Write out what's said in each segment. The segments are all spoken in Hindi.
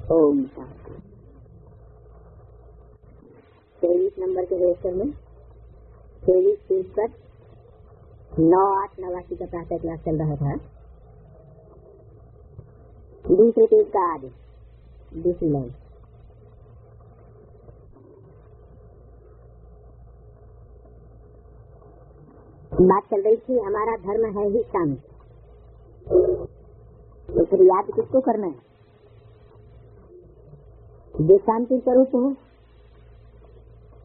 ओम शांति। 23 नंबर के रजिस्टर में 23 9/8/89 का प्रातः क्लास चल रहा था। दूसरे पेज का आज दूसरी लाइन। बात चल रही थी हमारा धर्म है ही शांति। तो फिर याद किसको करना है? जो शांति स्वरूप हो,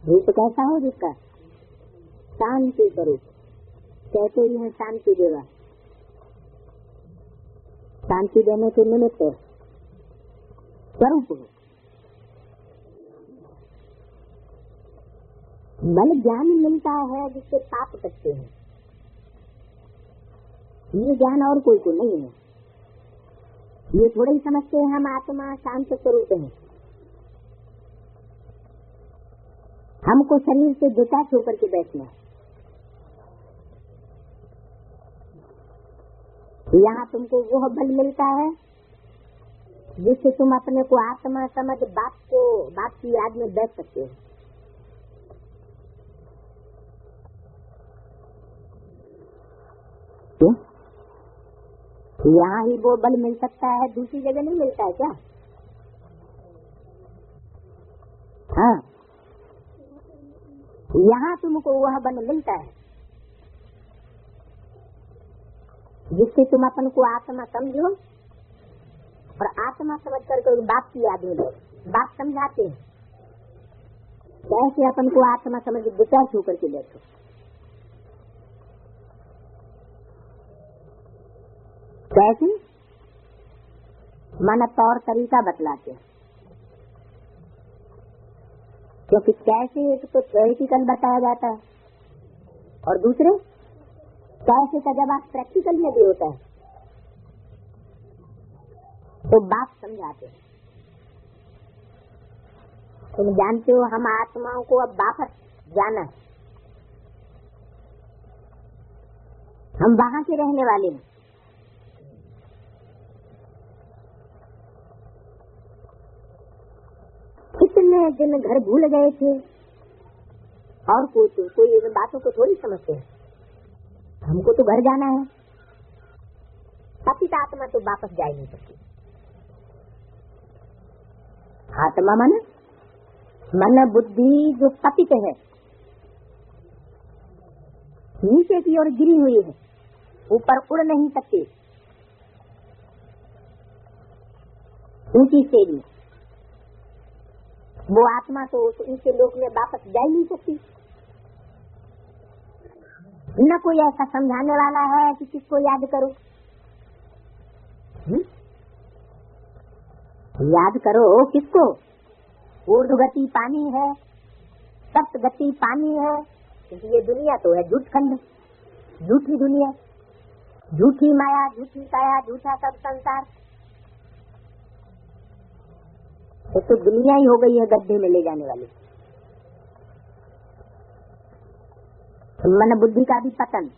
रूप कैसा हो जिसका शांति स्वरूप। कहते ही है शांति देवा, शांति देने के निमित्त स्वरूप हो। बल ज्ञान मिलता है जिससे पाप कटते हैं। ये ज्ञान और कोई को नहीं है। ये थोड़े ही समझते हैं हम आत्मा शांत स्वरूप है। हमको शरीर से डिटैच होकर के बैठना। यहाँ तुमको वो बल मिलता है जिससे तुम अपने को आत्मा समझ बाप की याद में बैठ सकते हो। यहाँ ही वो बल मिल सकता है, दूसरी जगह नहीं मिलता है क्या? हाँ, यहाँ तुमको वह बल मिलता है जिससे तुम अपन को आत्मा समझो और आत्मा समझ करके बाप की याद में बैठो। बाप समझाते हैं कैसे अपन को आत्मा समझ डिटैच होकर के बैठो। कैसे? मन तौर तरीका बतलाते हैं। क्योंकि कैसे एक तो थ्योरेटिकल बताया जाता है और दूसरे कैसे का जवाब प्रैक्टिकल में भी होता है। तो बाप समझाते हैं। तुम जानते हो हम आत्माओं को अब वापस जाना है। हम वहां के रहने वाले हैं। कितने दिन घर भूल गए थे और कोई इन बातों को थोड़ी समझते हैं। हमको तो घर जाना है। पतित आत्मा तो वापस जा ही नहीं सकती। आत्मा मन बुद्धि जो पतित है, नीचे की ओर गिरी हुई है, ऊपर उड़ नहीं सकती। ऊंची स्टेज में वो आत्मा तो ऊंचे लोक में वापस जा ही नहीं सकती। न कोई ऐसा समझाने वाला है कि किसको याद करो। याद करो किसको? ऊर्ध्व गति पानी है, सप्त गति पानी है। क्योंकि ये दुनिया तो है झूठ खंड, झूठी दुनिया, झूठी माया, झूठी काया, झूठा सब संसार। तो दुनिया ही हो गई है गड्ढे में ले जाने वाली। मन बुद्धि का भी पतन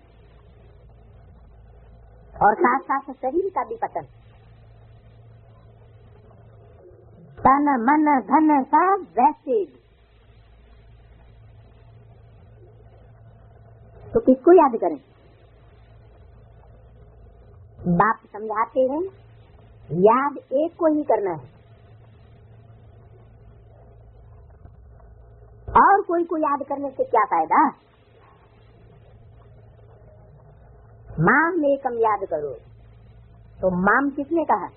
और साथ साथ शरीर का भी पतन। तन मन धन सब वैसे। तो किसको याद करें? बाप समझाते हैं याद एक को ही करना है और कोई को याद करने से क्या फायदा? माम एकम याद करो। तो माम किसने कहा?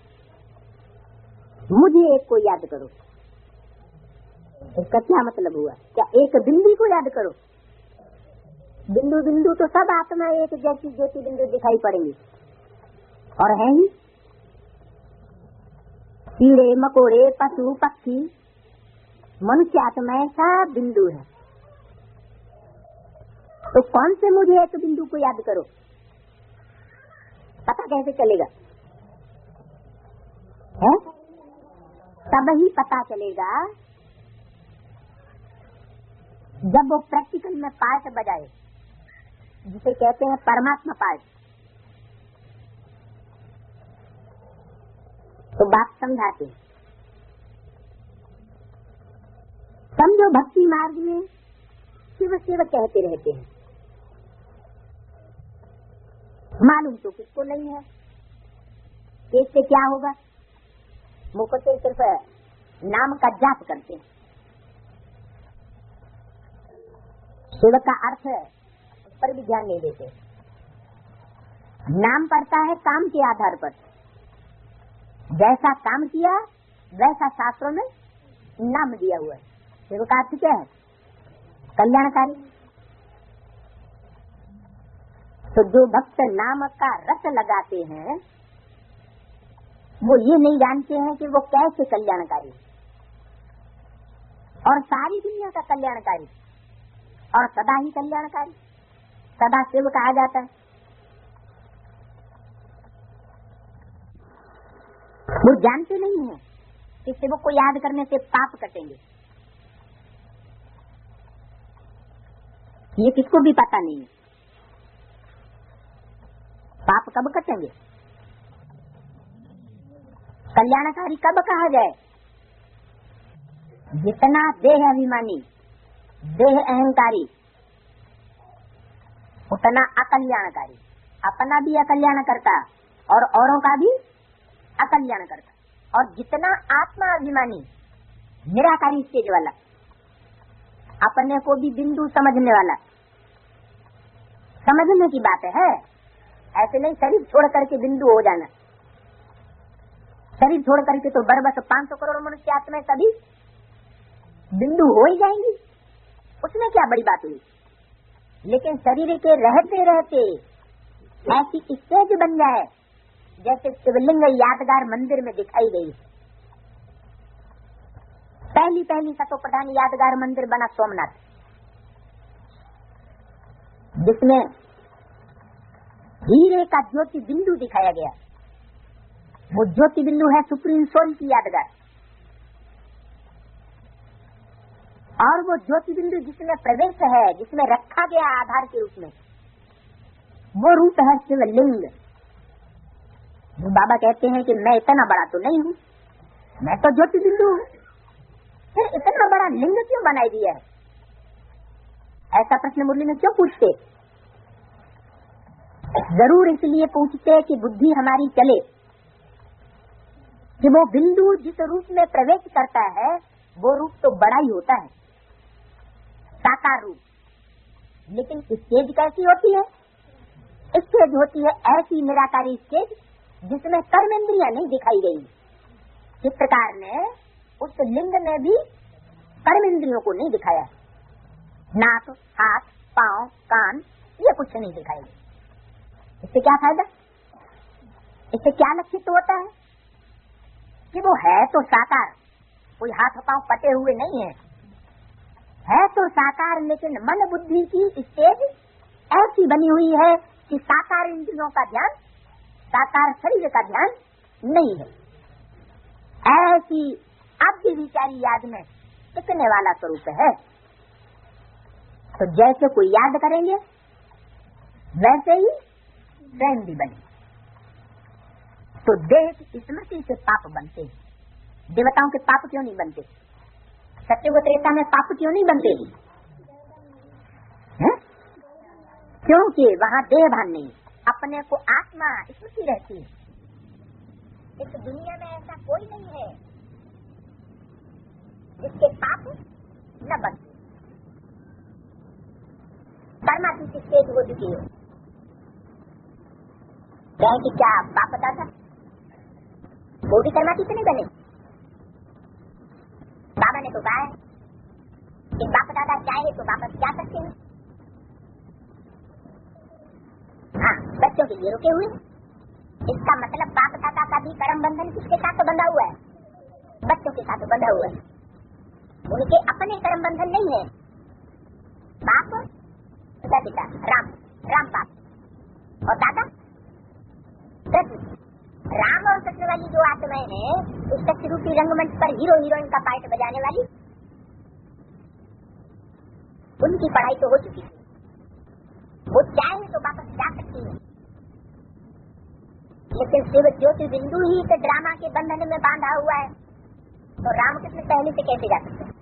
मुझे एक को याद करो। इसका क्या मतलब हुआ? क्या एक बिंदु को याद करो? बिंदु बिंदु तो सब आत्मा एक जैसी ज्योति बिंदु दिखाई पड़ेंगी और है ही। कीड़े मकोड़े पशु पक्षी मनुष्य आत्मा सब बिंदु है। तो कौन से मुझे एक बिंदु को याद करो? पता कैसे चलेगा? है तब ही पता चलेगा जब वो प्रैक्टिकल में पार्ट बजाए, जिसे कहते हैं परमात्मा पार्ट। तो बात समझाते हैं तो भक्ति मार्ग में शिव शिव कहते रहते हैं, मालूम तो किसको नहीं है कि इससे क्या होगा। मुख से सिर्फ नाम का जाप करते हैं, शिव का अर्थ उस पर भी ध्यान नहीं देते। नाम पड़ता है काम के आधार पर, जैसा काम किया वैसा शास्त्रों में नाम दिया हुआ है। शिव का अर्थ क्या है? कल्याणकारी। तो जो भक्त नाम का रस लगाते हैं वो ये नहीं जानते हैं कि वो कैसे कल्याणकारी और सारी दुनिया का कल्याणकारी और सदा ही कल्याणकारी, सदा शिव कहा जाता है। वो जानते नहीं है कि शिव को याद करने से पाप कटेंगे, ये किसको भी पता नहीं है। पाप कब कटेंगे, कल्याणकारी कब कहा जाए? जितना देह अभिमानी, देह अहंकारी, उतना अकल्याणकारी। अपना भी अकल्याण करता और औरों का भी अकल्याण करता। और जितना आत्मा अभिमानी, निराकारी स्टेज वाला, अपने को भी बिंदु समझने वाला, समझने की बात है, ऐसे नहीं शरीर छोड़ करके बिंदु हो जाना। शरीर छोड़ करके तो बरबस 500 करोड़ मनुष्य आत्माएं सभी बिंदु हो ही जाएंगी, उसमें क्या बड़ी बात हुई। लेकिन शरीर के रहते रहते ऐसी स्टेज बन जाए जैसे शिवलिंग यादगार मंदिर में दिखाई गई। पहली पहली सतो प्रधान यादगार मंदिर बना सोमनाथ, जिसमें हीरे का ज्योति बिंदु दिखाया गया। वो ज्योति बिंदु है सुप्रीम सोल की यादगार। और वो ज्योति बिंदु जिसमें प्रवेश है, जिसमें रखा गया आधार के रूप में, वो रूप है शिवलिंग। जो बाबा कहते हैं कि मैं इतना बड़ा तो नहीं हूँ, मैं तो ज्योति बिंदु हूँ, फिर इतना बड़ा लिंग क्यों बनाई दिया है? ऐसा प्रश्न मुरली में क्यों पूछते? जरूर इसलिए पूछते कि बुद्धि हमारी चले कि वो बिंदु जिस रूप में प्रवेश करता है वो रूप तो बड़ा ही होता है, साकार रूप। लेकिन स्टेज कैसी होती है? स्टेज होती है ऐसी निराकारी स्टेज जिसमें कर्मेंद्रियां नहीं दिखाई गई। चित्रकार ने उस लिंग में भी कर्मेंद्रियों को नहीं दिखाया। नाक, हाथ, पांव, कान, ये कुछ नहीं दिखाई गई। इससे क्या फायदा? इससे क्या लक्षित होता है कि वो है तो साकार, कोई हाथ पांव कटे हुए नहीं है तो साकार, लेकिन मन बुद्धि की स्टेज ऐसी बनी हुई है कि साकार इंद्रियों का ध्यान, साकार शरीर का ध्यान नहीं है। ऐसी आद्य विचारी याद में टिकने वाला स्वरूप है। तो जैसे कोई याद करेंगे वैसे ही स्वयं भी बने। तो देह की स्मृति से पाप बनते हैं। देवताओं के पाप क्यों नहीं बनते? सत्ययुग त्रेता में पाप क्यों नहीं बनते? क्योंकि वहाँ देह भान नहीं, अपने को आत्मा स्मृति रहती है। इस दुनिया में ऐसा कोई नहीं है जिसके पाप न बनते। कर्मातीत स्टेज हो चुकी है। कहें कि क्या बाप दादा वो भी कर्मातीत नहीं बने? बाबा ने तो कहा है कि बाप दादा चाहे तो वापस जा सकते हैं। हाँ, बच्चों के लिए रुके हुए। इसका मतलब बाप दादा का भी कर्म बंधन किसके साथ बंधा हुआ है? बच्चों के साथ बंधा हुआ है। उनके अपने कर्म बंधन नहीं है। बाप पिता, राम बाप और दादा कृष्ण। राम और कृष्ण वाली जो आत्माएं हैं, उस सत्य रूपी रंगमंच पर हीरो हीरोइन का पार्ट बजाने वाली, उनकी पढ़ाई तो हो चुकी है। वो चाहे तो वापस जा सकती है। लेकिन शिव ज्योति बिंदु ही तो ड्रामा के बंधन में बांधा हुआ है, तो रामकृष्ण पहले से कैसे जा सकते हैं?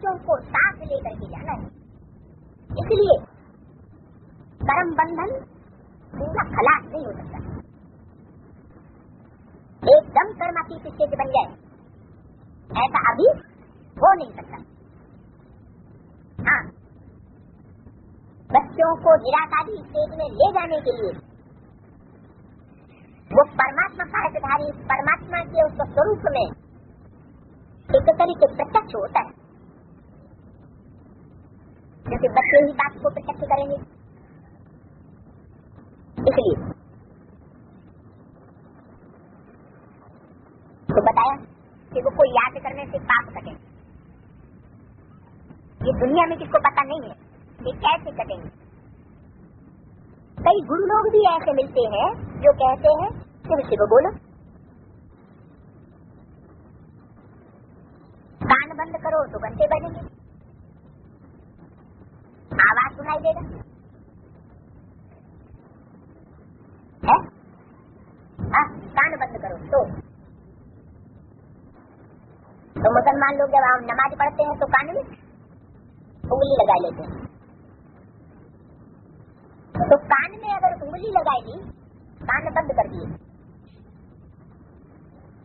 बच्चों को साथ लेकर के जाना है। इसलिए कर्म बंधन पूरा खलास नहीं हो सकता, एकदम कर्मातीत स्टेज बन जाए, ऐसा अभी हो नहीं सकता। हाँ, बच्चों को निराकारी स्टेज में ले जाने के लिए वो परमात्मा पाठधारी परमात्मा के उस स्वरूप में एक तरीके प्रत्यक्ष होता है, जैसे बच्चे ही बात को प्रत्यक्ष करेंगे। इसलिए तो बताया कि वो कोई याद करने से पाप कटेंगे। ये दुनिया में किसको पता नहीं है कि कैसे कटेंगे। कई गुरु लोग भी ऐसे मिलते हैं जो कहते हैं शिव शिव बोलो, कान बंद करो तो घंटे बजेंगे, आवाज सुनाई देगा, है? हाँ, कान बंद करो तो मुसलमान लोग जब हम नमाज पढ़ते हैं तो कान में उंगली लगा लेते हैं। तो कान में अगर उंगली लगाएगी, कान बंद कर दिए,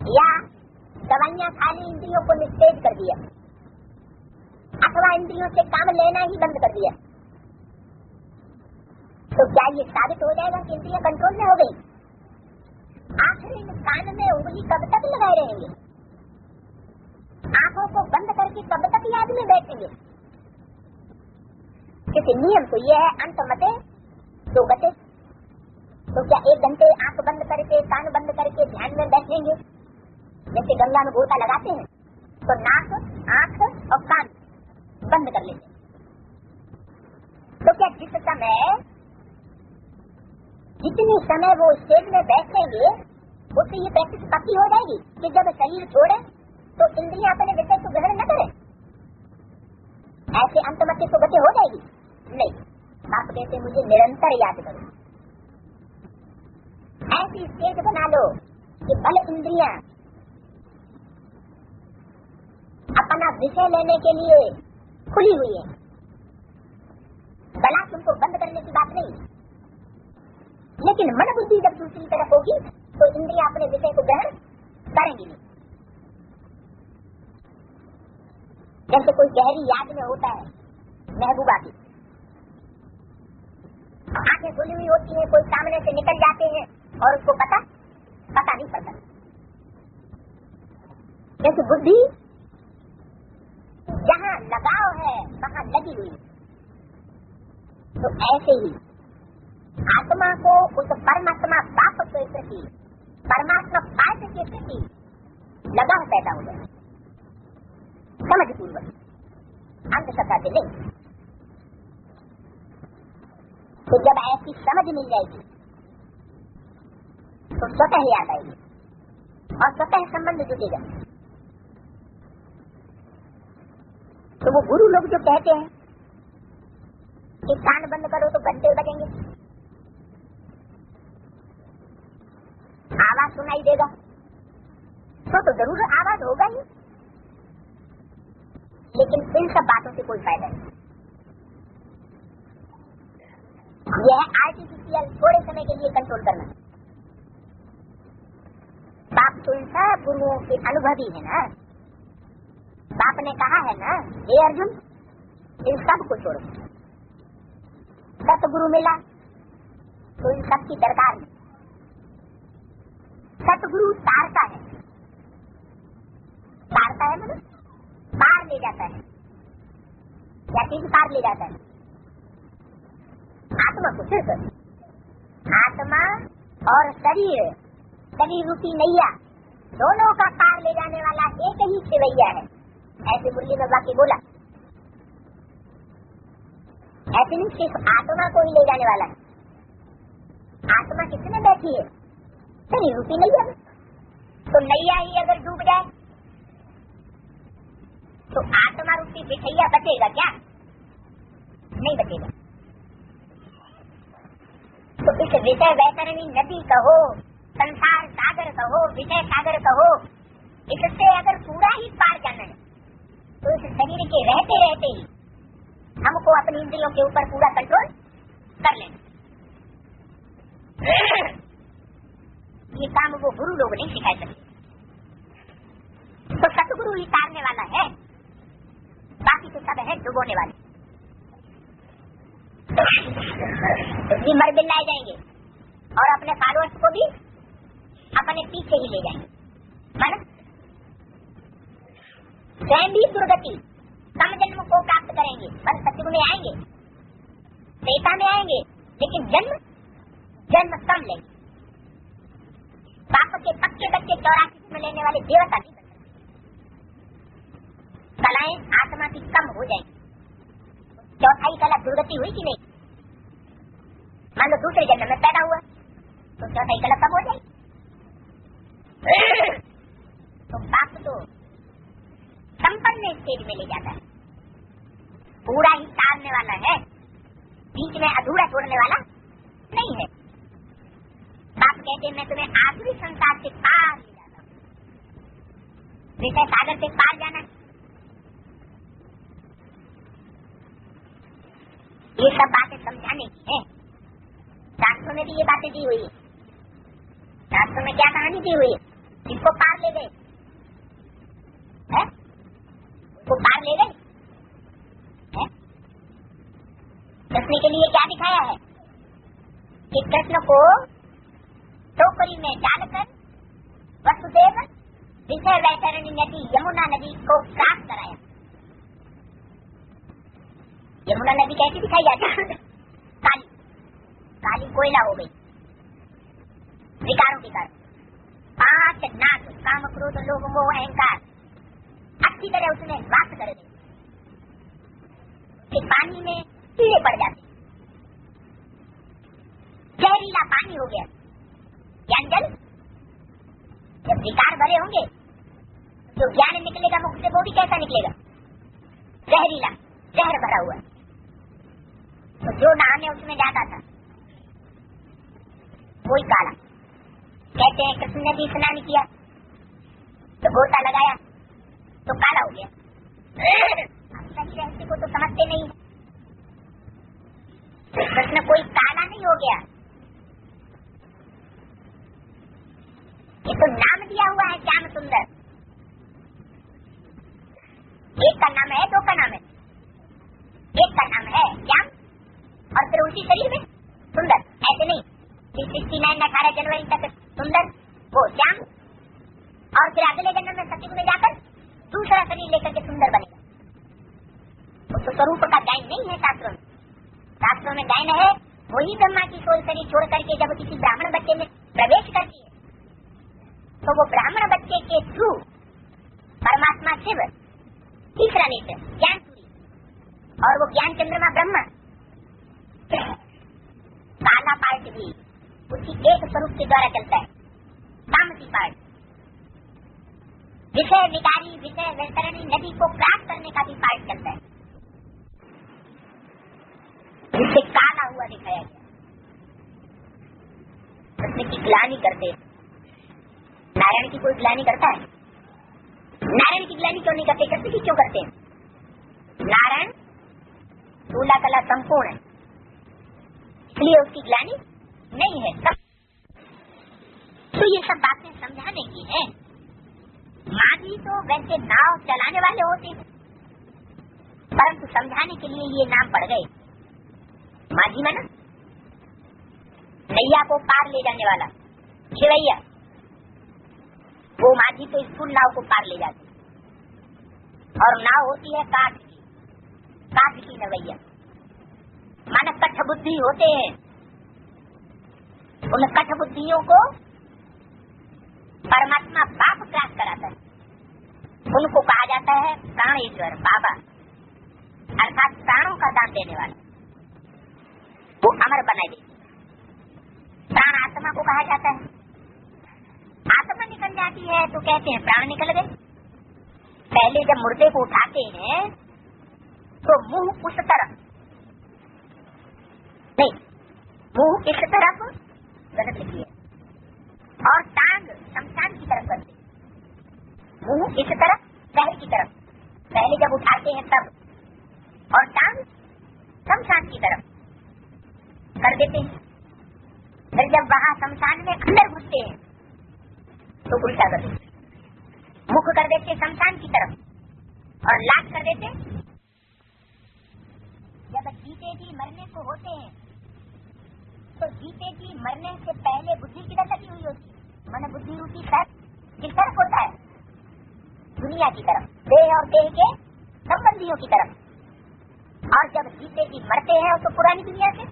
या दवाइयां खाली इंद्रियों को निस्तेज कर दिया, अथवा इंद्रियों से काम लेना ही बंद कर दिया, तो क्या ये साबित हो जाएगा कि इंद्रियां कंट्रोल में हो गई? आखिर इन कान में उंगली कब तक लगाए रहेंगे? आंखों को बंद करके कब तक याद में बैठेंगे? क्योंकि नियम तो ये है, अंत मते दो गते। तो क्या 1 घंटे आंख बंद करके कान बंद करके ध्यान में बैठेंगे? जैसे गंगा में गोता लगाते हैं तो नाक, आंख और कान बंद कर लेते हैं। तो क्या जितनी समय वो स्टेज में बैठेंगे उससे ये प्रैक्टिस पक्की हो जाएगी कि जब शरीर छोड़े तो इंद्रियां अपने विषय को ग्रहण न करें? ऐसे अंतमति तो गति हो जाएगी? नहीं, आप कहते मुझे निरंतर याद करो। ऐसी स्टेज बना लो कि भले इंद्रियां अपना विषय लेने के लिए खुली हुई है, भला तुमको बंद करने की बात नहीं, लेकिन मन बुद्धि जब दूसरी तरफ होगी तो इंद्रियां अपने विषय को ग्रहण करेंगी नहीं। जैसे कोई गहरी याद में होता है महबूबा की, आंखें खुली हुई होती हैं, कोई सामने से निकल जाते हैं और उसको पता नहीं पड़ता। जैसे बुद्धि जहाँ लगाव है वहाँ लगी हुई, तो ऐसे ही आत्मा को उस परमात्मा बाप के प्रति, परमात्मा पाठ के प्रति लगाव पैदा हो जाए, समझ पूर्वक, अंधश्रद्धा से नहीं। तो जब ऐसी समझ मिल जाएगी तो स्वतः याद आएगी और स्वतः संबंध जुटेगा। तो वो गुरु लोग जो कहते हैं कि कान बंद करो तो घंटे बजेंगे, आवाज सुनाई देगा, तो जरूर आवाज होगा ही, लेकिन इन सब बातों से कोई फायदा नहीं। यह आर्टिफिशियल थोड़े समय के लिए कंट्रोल करना। बाप तो इन सब गुरुओं के अनुभवी है ना। बाप ने कहा है ना, हे अर्जुन इन सब को छोड़ो, सतगुरु मिला तो इन सब की दरकार नहीं। सतगुरु तारता है, मतलब पार ले जाता है। क्या चीज पार ले जाता है? आत्मा को। सिर्फ आत्मा और शरीर रूपी नैया दोनों का पार ले जाने वाला एक ही शिवैया है। ऐसे मुरली में बाकी बोला, ऐसे नहीं सिर्फ आत्मा को ही ले जाने वाला है। आत्मा किसमें बैठी है? शरीर रूपी नैया में। तो नैया ही अगर डूब जाए तो आत्मा रूपी विषैया बचेगा क्या? नहीं बचेगा। तो इस विषय वैतरणी नदी कहो, संसार सागर कहो, विषय सागर कहो, इससे अगर पूरा ही पार जाना है तो इस शरीर के रहते रहते ही हमको अपनी इंद्रियों के ऊपर पूरा कंट्रोल कर लेना। ये काम वो गुरु लोग नहीं सिखा सकते। तो सतगुरु ही तारने वाला है, बाकी तो सब है डुबोने वाले। ये मर बिल्लाए जाएंगे और अपने फॉलोअर्स को भी अपने पीछे ही ले जाएंगे। माना स्वयं भी दुर्गति कम जन्म को प्राप्त करेंगे, बस सतयुग में आएंगे, त्रेता में आएंगे, लेकिन जन्म कम लेंगे। बाप के पक्के बच्चे 84 में लेने वाले देवता नहीं बन सकते। कलाएं आत्मा की कम हो जाएंगी। चौथाई कला दुर्गति हुई कि नहीं? मान लो दूसरे जन्म में पैदा हुआ तो चौथाई कला कम हो जाएगी। तो बाप तो संपन्न स्टेज में ले जाता है, पूरा ही तारने वाला है, बीच में अधूरा छोड़ने वाला नहीं है। बाप कहते मैं तुम्हें आखिरी संसार से पार ले जाता हूँ, विषय सागर से पार जाना। ये सब बातें समझाने की है। शास्त्रों में भी ये बातें दी हुई है। शास्त्रों में क्या कहानी दी हुई है? जिसको पार ले गए है, उसको पार ले गए। कृष्ण के लिए क्या दिखाया है कि कृष्ण को टोकरी में डालकर वसुदेव विषय वैतरणी नदी यमुना नदी को प्राप्त कराया। यमुना नदी कैसी दिखाई जाती है? काली काली कोयला हो गई विकारों के कारण। 5 नाक काम क्रोध लोभ मोह अहंकार अच्छी तरह उसने वास कर दी। पानी में कीड़े पड़ जाते, जहरीला पानी हो गया। ज्ञान जल जब विकार भरे होंगे तो ज्ञान निकलेगा मुख से, वो भी कैसा निकलेगा? जहरीला, जहर भरा हुआ। तो जो नहाने उसमें जाता था वही काला। कहते हैं कृष्ण ने भी स्नान किया तो गोता लगाया तो काला हो गया। सही रहस्य को तो समझते नहीं। कृष्ण कोई काला नहीं हो गया, ये तो नाम दिया हुआ है श्याम सुंदर। एक का नाम है, दो का नाम है। एक का नाम है श्याम और फिर उसी शरीर में सुंदर। ऐसे नहीं 69 18 जनवरी तक सुंदर वो श्याम और फिर अगले जन्म में सतयुग में जाकर दूसरा शरीर लेकर के सुंदर बनेगा। तो स्वरूप का गायन नहीं है शास्त्रों में। शास्त्रों में गायन है वही ब्रह्मा की सोल शरीर छोड़ करके जब किसी ब्राह्मण बच्चे में प्रवेश करती है तो वो ब्राह्मण बच्चे के थ्रू परमात्मा शिव तीसरा नेत्र ज्ञान सूरी और वो ज्ञान चंद्रमा ब्रह्मा काला पार्ट भी उसी एक स्वरूप के द्वारा चलता है। तामसी पार्ट विषय विकारी विषय वैतरणी नदी को प्राप्त करने का भी पार्ट चलता है, जिससे काला हुआ दिखाया गया। कृष्ण की ग्लानि करते, नारायण की कोई ग्लानि करता है? नारायण की ग्लानि क्यों नहीं करते? कृष्ण की क्यों करते? नारायण स्थूला कला संपूर्ण है, इसलिए उसकी ग्लानि नहीं है। तो ये सब बातें समझाने की है। माधी तो वैसे नाव चलाने वाले होते हैं, परंतु समझाने के लिए ये नाम पड़ गए। माझी माना नैया को पार ले जाने वाला, खिवैया। वो माझी तो स्थूल नाव को पार ले जाती और नाव होती है काठ की नवैया। माना कठ बुद्धि होते हैं, उन कठ बुद्धियों को परमात्मा बाप प्राप्त कराता है। उनको कहा जाता है प्राणेश्वर बाबा, अर्थात प्राणों का दान देने वाला। वो अमर बनाए दे। प्राण आत्मा को कहा जाता है। आत्मा निकल जाती है तो कहते हैं प्राण निकल गए। पहले जब मुर्दे को उठाते हैं तो मुंह उस तरफ नहीं, मुंह इस तरफ गलत लिखी है और टांग शमशान की तरफ करते, मुंह इस तरफ शहर की तरफ। पहले जब हैं तब, और टांग शमशान की तरफ कर देते हैं। फिर जब वहां शमशान में अंदर घुसते हैं तो उल्टा कर देते, मुख कर देते शमशान की तरफ और लात कर देते। जब जीते जी मरने को होते हैं तो जीते जी मरने से पहले बुद्धि किधर लगी हुई होती है? मन बुद्धि रूपी सर किस तरफ होता है? दुनिया की तरफ, देह और देह के संबंधियों की तरफ। और जब जीते जी मरते हैं तो पुरानी दुनिया से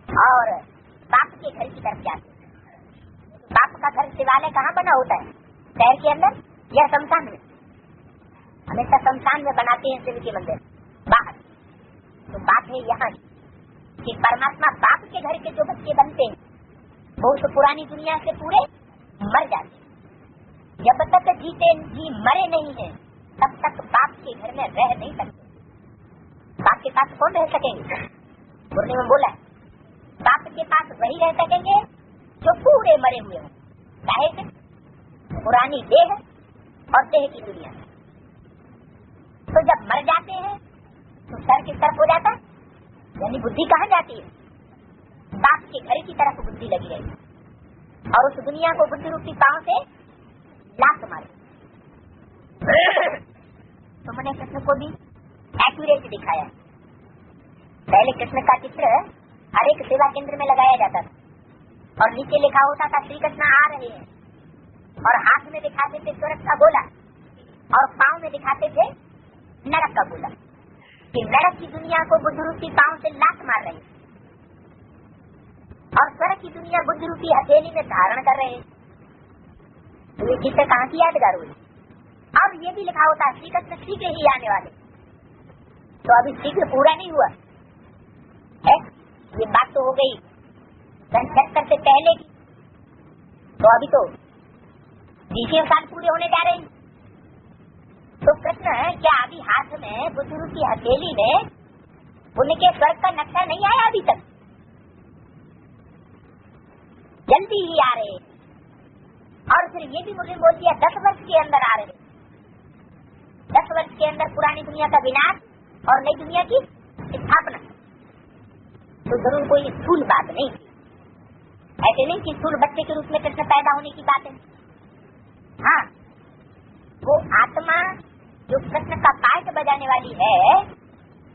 और बाप के घर की तरफ जाते हैं। बाप का घर शिवालय कहाँ बना होता है? शहर के अंदर या शमशान में? हमेशा शमशान में बनाते हैं शिव के मंदिर बाहर। तो बात है यहाँ कि परमात्मा बाप के घर के जो बच्चे बनते हैं वो तो पुरानी दुनिया से पूरे मर जाते हैं। जब तक जीते जी मरे नहीं हैं तब तक बाप के घर में रह नहीं सकते। बाप के पास कौन रह सकेंगे? मुरली में बोला है बाप के पास वही रह सकेंगे जो पूरे मरे हुए हों, चाहे से पुरानी देह और देह की दुनिया। तो जब मर जाते हैं तो सर किस तरफ हो जाता है? यानी बुद्धि कहाँ जाती है? बाप के घर की तरफ बुद्धि लगी रहेगी और उस दुनिया को बुद्धि रूपी पांव से लात मारे। तो मैंने कृष्ण को भी एक्यूरेट दिखाया। पहले कृष्ण का चित्र हर एक सेवा केंद्र में लगाया जाता था और नीचे लिखा होता था श्री कृष्ण आ रहे हैं और हाथ में दिखाते थे स्वर्ग का गोला और पांव में दिखाते थे नरक का गोला कि नरक की दुनिया को बुद्ध रूपी पांव से लात मार रहे हैं और स्वर्ग की दुनिया बुद्ध रूपी हथेली में धारण कर रहे हैं। तो ये चित्र कहाँ की यादगार हुई? और ये भी लिखा होता श्री कृष्ण शीघ्र ही आने वाले। तो अभी शीघ्र पूरा नहीं हुआ है, ये बात तो हो गई 76 से पहले की। तो अभी तो 20 साल पूरे होने जा रहे हैं। तो प्रश्न है क्या अभी हाथ में बुद्ध रूपी हथेली में उनके स्वर्ग का नक्शा नहीं आया अभी तक? जल्दी ही आ रहे। और फिर ये भी मुझे बोल दिया 10 वर्ष के अंदर आ रहे। 10 वर्ष के अंदर पुरानी दुनिया का विनाश और नई दुनिया की स्थापना। तो जरूर कोई स्थूल बात नहीं, ऐसे नहीं कि स्थूल बच्चे के रूप में कृष्ण पैदा होने की बात है। हाँ, वो आत्मा जो कृष्ण का पाठ बजाने वाली है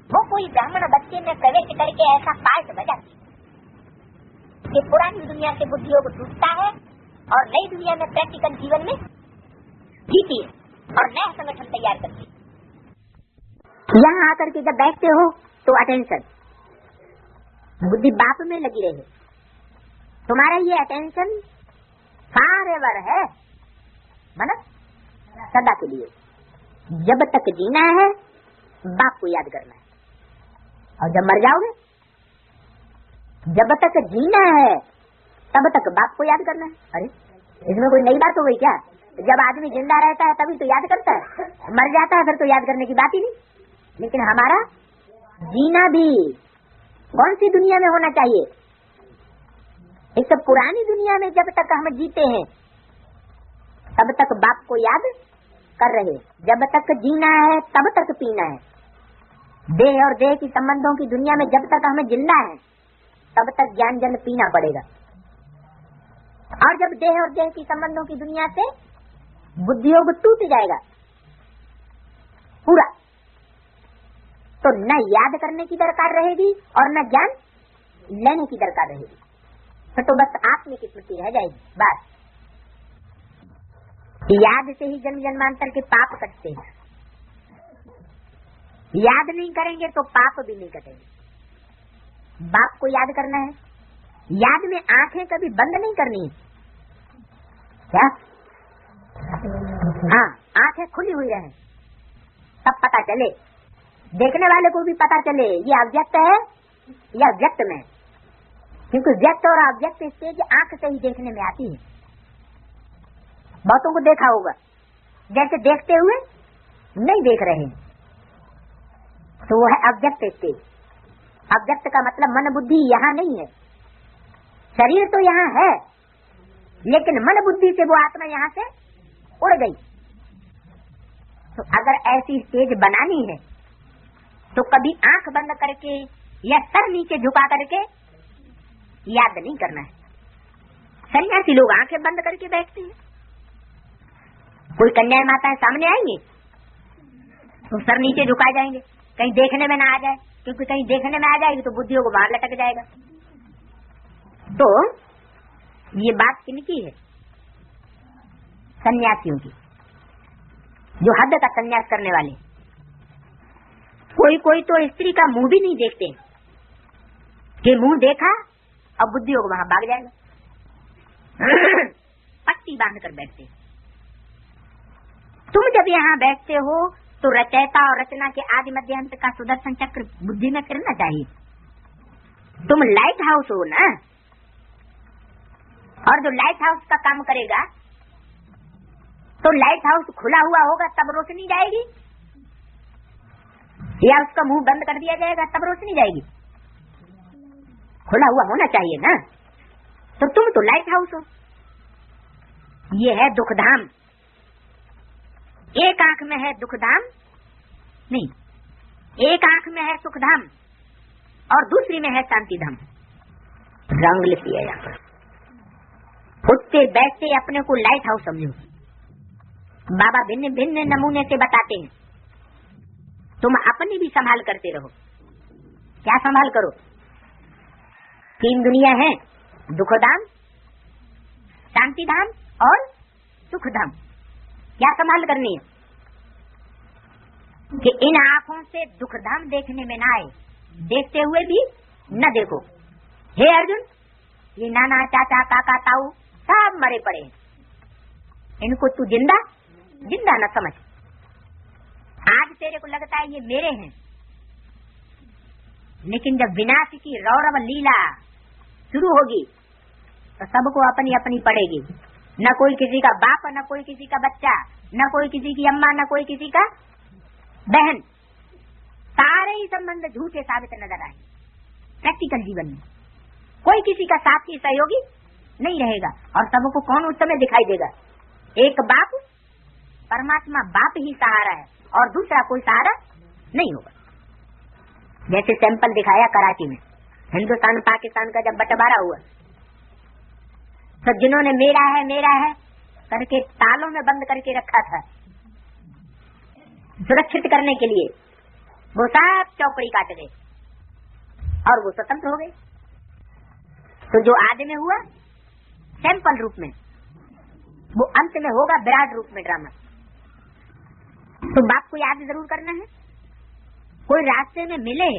वो कोई ब्राह्मण बच्चे में प्रवेश करके ऐसा पाठ बजाती है कि पुरानी दुनिया से बुद्धियों को टूटता है और नई दुनिया में प्रैक्टिकल जीवन में जीती है और नया संगठन तैयार करती है। यहाँ आकर के जब बैठते हो तो अटेंशन बुद्धि बाप में लगी रहे। तुम्हारा ये अटेंशन फॉरएवर है, मतलब सदा के लिए। जब तक जीना है बाप को याद करना है और जब मर जाओगे, जब तक जीना है तब तक बाप को याद करना है। अरे इसमें कोई नई बात हो गई क्या? जब आदमी जिंदा रहता है तभी तो याद करता है, मर जाता है फिर तो याद करने की बात ही नहीं। लेकिन हमारा जीना भी कौन सी दुनिया में होना चाहिए? इस पुरानी दुनिया में जब तक हम जीते हैं तब तक बाप को याद कर रहे। जब तक जीना है तब तक पीना है। देह और देह की संबंधों की दुनिया में जब तक हमें जिंदा है तब तक ज्ञान जल पीना पड़ेगा। और जब देह और देह की संबंधों की दुनिया से बुद्धियोग टूट जाएगा पूरा, तो न याद करने की दरकार रहेगी और न ज्ञान लेने की दरकार रहेगी। फिर तो बस आत्मिक स्मृति रह जाएगी। बस याद से ही जन्म जन्मांतर के पाप कटते हैं। याद नहीं करेंगे तो पाप भी नहीं कटेंगे। बाप को याद करना है। याद में आंखें कभी बंद नहीं करनी है। क्या? हाँ, आंखें खुली हुई रहे, तब पता चले, देखने वाले को भी पता चले ये अव्यक्त है या व्यक्त में। क्योंकि व्यक्त और अव्यक्त स्टेज आंख से ही देखने में आती है। बहुतों को देखा होगा जैसे देखते हुए नहीं देख रहे हैं, तो वो है अव्यक्त स्टेज। अव्यक्त का मतलब मन बुद्धि यहाँ नहीं है। शरीर तो यहाँ है लेकिन मन बुद्धि से वो आत्मा यहाँ से उड़ गई। तो अगर ऐसी स्टेज बनानी है तो कभी आंख बंद करके या सर नीचे झुका करके याद नहीं करना है। सन्यासी लोग आंखें बंद करके बैठते हैं। कोई कन्या माताएं सामने आएंगी तो सर नीचे झुका जाएंगे, कहीं देखने में ना आ जाए, क्योंकि कहीं देखने में आ जाएगी तो बुद्धियों को बाहर लटक जाएगा। तो ये बात किनकी है? सन्यासियों की, जो हद का सन्यास करने वाले। कोई कोई तो स्त्री का मुंह भी नहीं देखते कि मुंह देखा और बुद्धियों को वहां भाग जाएगा। पट्टी बांध कर बैठते। तुम जब यहाँ बैठते हो तो रचयिता और रचना के आदि मध्य अंत का सुदर्शन चक्र बुद्धि में फिरना चाहिए। तुम लाइट हाउस हो ना, और जो लाइट हाउस का काम करेगा तो लाइट हाउस खुला हुआ होगा तब रोशनी जाएगी, या उसका मुंह बंद कर दिया जाएगा तब रोशनी जाएगी? खुला हुआ होना चाहिए ना। तो तुम तो लाइट हाउस हो। ये है दुखधाम। एक आंख में है दुखधाम नहीं, एक आंख में है सुखधाम और दूसरी में है शांतिधाम। रंग लिखी है यहाँ पर। उठते बैठते अपने को लाइट हाउस समझो। बाबा भिन्न भिन्न नमूने से बताते हैं, तुम अपनी भी संभाल करते रहो। क्या संभाल करो? 3 दुनिया है, दुखधाम, शांतिधाम और सुखधाम। क्या संभाल करनी है? कि इन आंखों से दुखधाम देखने में ना आए, देखते हुए भी न देखो। हे अर्जुन, ये नाना चाचा काका ताऊ सब मरे पड़े हैं, इनको तू जिंदा जिंदा न समझ। आज तेरे को लगता है ये मेरे हैं, लेकिन जब विनाश की रौरव लीला शुरू होगी तो सबको अपनी अपनी पड़ेगी। न कोई किसी का बाप, न कोई किसी का बच्चा, न कोई किसी की अम्मा, न कोई किसी का बहन। सारे ही संबंध झूठे साबित नजर आए। प्रैक्टिकल जीवन में कोई किसी का साथी सहयोगी नहीं रहेगा, और सबको कौन उस समय दिखाई देगा? एक बाप, परमात्मा बाप ही सहारा है और दूसरा कोई सहारा नहीं होगा। जैसे सैंपल दिखाया कराची में, हिंदुस्तान पाकिस्तान का जब बंटवारा हुआ तो जिन्होंने मेरा है करके तालों में बंद करके रखा था सुरक्षित करने के लिए, वो सब चौकड़ी काट गए और वो स्वतंत्र हो गए। तो जो आदि में हुआ सैंपल रूप में, वो अंत में होगा विराट रूप में ड्रामा। तो बाप को याद जरूर करना है। कोई रास्ते में मिले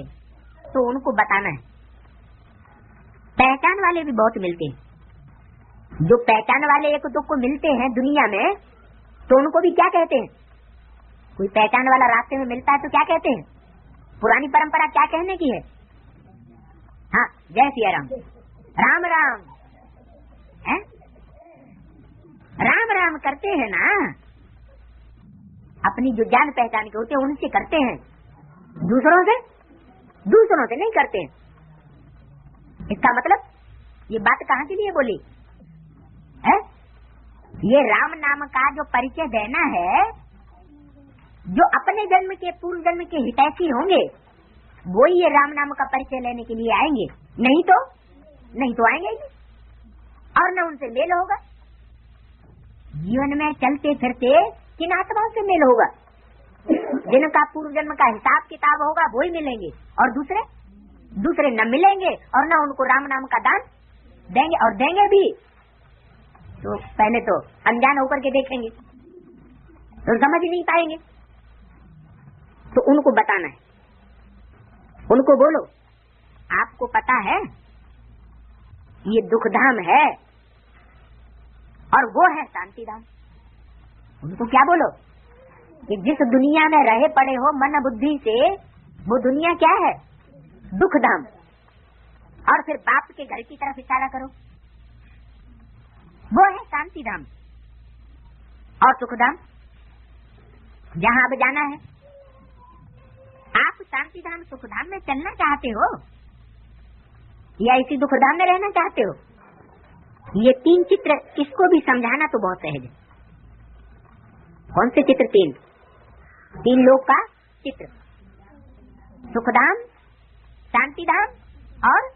तो उनको बताना है। पहचान वाले भी बहुत मिलते हैं। जो पहचान वाले एक दो को मिलते हैं दुनिया में, तो उनको भी क्या कहते हैं? कोई पहचान वाला रास्ते में मिलता है तो क्या कहते हैं? पुरानी परंपरा क्या कहने की है? हाँ, जय सिया राम, राम राम है, राम राम करते हैं ना। अपनी जो जान पहचान के होते हैं उनसे करते हैं, दूसरों से नहीं करते हैं। इसका मतलब ये बात कहाँ के लिए बोली है? ये राम नाम का जो परिचय देना है, जो अपने जन्म के पूर्व जन्म के हितैषी होंगे वो ही ये राम नाम का परिचय लेने के लिए आएंगे, नहीं तो आएंगे ही, और न उनसे मेल होगा। जीवन में चलते फिरते किन आत्माओं से मेल होगा? जिनका पूर्व जन्म का हिसाब किताब होगा वो ही मिलेंगे, और दूसरे न मिलेंगे और न उनको राम नाम का दान देंगे, और देंगे भी तो पहले तो अनजान होकर के देखेंगे तो समझ नहीं पाएंगे। तो उनको बताना है, उनको बोलो आपको पता है ये दुखधाम है और वो है शांतिधाम। उनको क्या बोलो कि जिस दुनिया में रहे पड़े हो मन बुद्धि से, वो दुनिया क्या है? दुखधाम। और फिर बाप के घर की तरफ इशारा करो, वो है शांतिधाम। और सुखधाम जहां अब जाना है। आप शांतिधाम सुखधाम में चलना चाहते हो या इसी दुखधाम में रहना चाहते हो? ये 3 चित्र किसको भी समझाना तो बहुत सहज है। कौन से चित्र 3? तीन लोक का चित्र, सुखधाम, शांतिधाम और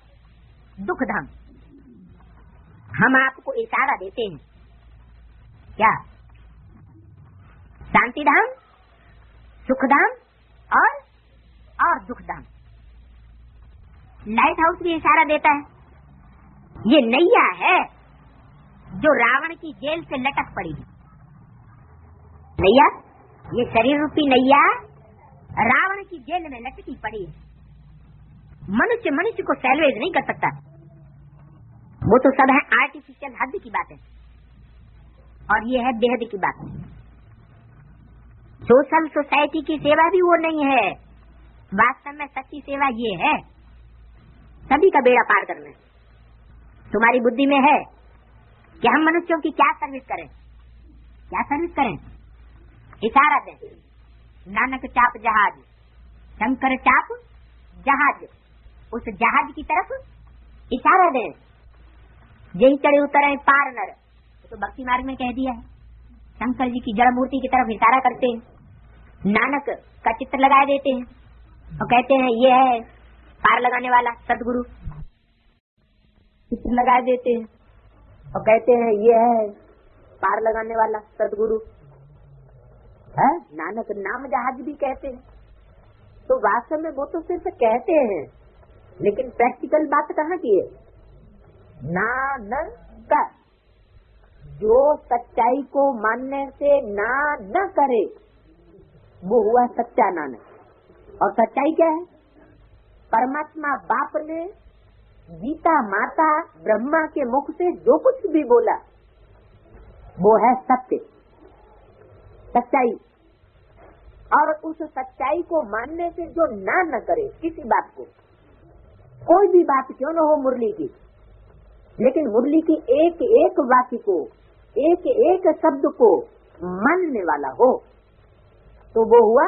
दुखधाम। हम आपको इशारा देते हैं क्या? शांतिधाम, सुखधाम और दुखधाम। लाइट हाउस भी इशारा देता है, ये नैया है जो रावण की जेल से लटक पड़ी है। नैया, ये शरीर रूपी नैया रावण की जेल में लटकी पड़ी है। मनुष्य को सैलवेज नहीं कर सकता। वो तो सब है आर्टिफिशियल हद की बात है, और ये है बेहद की बात। सोशल सोसाइटी की सेवा भी वो नहीं है। वास्तव में सच्ची सेवा ये है सभी का बेड़ा पार करना। तुम्हारी बुद्धि में है कि हम मनुष्यों की क्या सर्विस करें, क्या सर्विस करें? इशारा दें, नानक चाप जहाज, शंकर चाप जहाज, उस जहाज की तरफ इशारा दें। यही चढ़े उतरे पार नर, तो भक्ति मार्ग में कह दिया है। शंकर जी की जड़ मूर्ति की तरफ इशारा करते हैं, नानक का चित्र लगा देते हैं और कहते हैं ये है पार लगाने वाला सदगुरु। चित्र लगा देते हैं और कहते हैं ये है पार लगाने वाला सदगुरु है। नानक नाम जहाज भी कहते हैं। तो वास्तव में वो तो सिर्फ कहते हैं, लेकिन प्रैक्टिकल बात कहाँ की है? नानक, जो सच्चाई को मानने से ना न करे वो हुआ सच्चा नानक। और सच्चाई क्या है? परमात्मा बाप ने गीता माता ब्रह्मा के मुख से जो कुछ भी बोला वो है सत्य, सच्चाई। और उस सच्चाई को मानने से जो ना न करे किसी बात को, कोई भी बात क्यों न हो मुरली की, लेकिन मुरली की एक एक वाक्य को, एक एक शब्द को मानने वाला हो, तो वो हुआ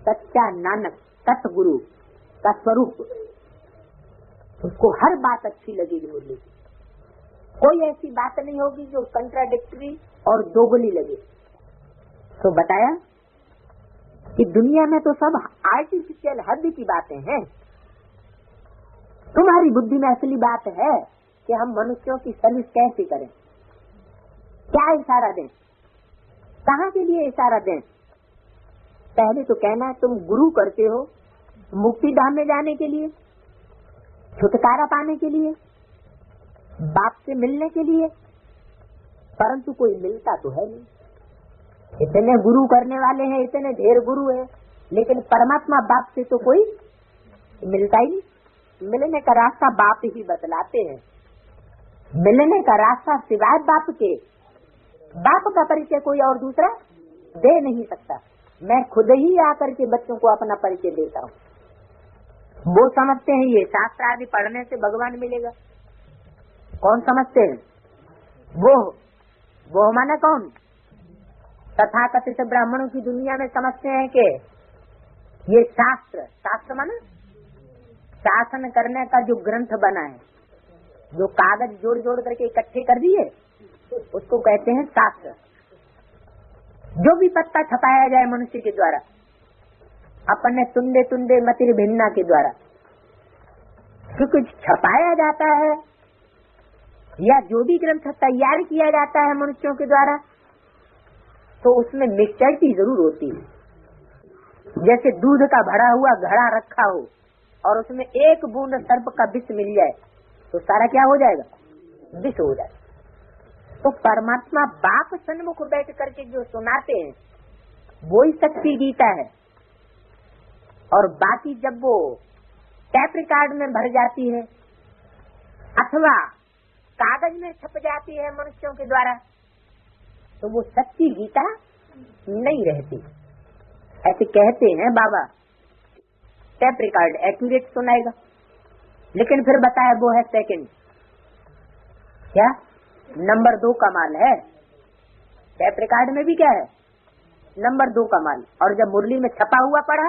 सच्चा नानक, सतगुरु का स्वरूप। उसको हर बात अच्छी लगेगी मुरली की। कोई ऐसी बात नहीं होगी जो कंट्राडिक्टरी और दोगली लगे। तो बताया कि दुनिया में तो सब आर्टिफिशियल हद की बातें हैं। तुम्हारी बुद्धि में असली बात है कि हम मनुष्यों की सर्विस कैसे करें, क्या इशारा दें, कहाँ के लिए इशारा दें। पहले तो कहना है तुम गुरु करते हो मुक्ति धाम में जाने के लिए, छुटकारा पाने के लिए, बाप से मिलने के लिए, परंतु कोई मिलता तो है नहीं। इतने गुरु करने वाले हैं, इतने ढेर गुरु हैं, लेकिन परमात्मा बाप से तो कोई मिलता ही नहीं। मिलने का रास्ता बाप ही बतलाते हैं। मिलने का रास्ता सिवाय बाप के, बाप का परिचय कोई और दूसरा दे नहीं सकता। मैं खुद ही आकर के बच्चों को अपना परिचय देता हूँ। वो समझते हैं ये शास्त्र आदि पढ़ने से भगवान मिलेगा। कौन समझते हैं? वो माना कौन? तथाकथित ब्राह्मणों की दुनिया में समझते हैं कि ये शास्त्र माना शासन करने का जो ग्रंथ बना है, जो कागज जोड़ जोड़ करके इकट्ठे कर दिए, उसको कहते हैं शास्त्र। जो भी पत्ता छपाया जाए मनुष्य के द्वारा, अपने तुंडे तुंडे मतिर भिन्ना के द्वारा, जो कुछ छपाया जाता है या जो भी ग्रंथ तैयार किया जाता है मनुष्यों के द्वारा, तो उसमें मिक्सचरिटी जरूर होती है। जैसे दूध का भरा हुआ घड़ा रखा हो और उसमें एक बूंद सर्प का विष मिल जाए तो सारा क्या हो जाएगा? विष हो जाएगा। तो परमात्मा बाप सन्मुख बैठ करके जो सुनाते हैं वो ही सच्ची गीता है। और बाकी जब वो टैप रिकॉर्ड में भर जाती है अथवा कागज में छप जाती है मनुष्यों के द्वारा, तो वो सच्ची गीता नहीं रहती। ऐसे कहते हैं बाबा, टैप रिकॉर्ड एक्यूरेट सुनाएगा, लेकिन फिर बताया वो है सेकंड, क्या नंबर 2 का माल है। टैप रिकॉर्ड में भी क्या है? नंबर 2 का माल। और जब मुरली में छपा हुआ पड़ा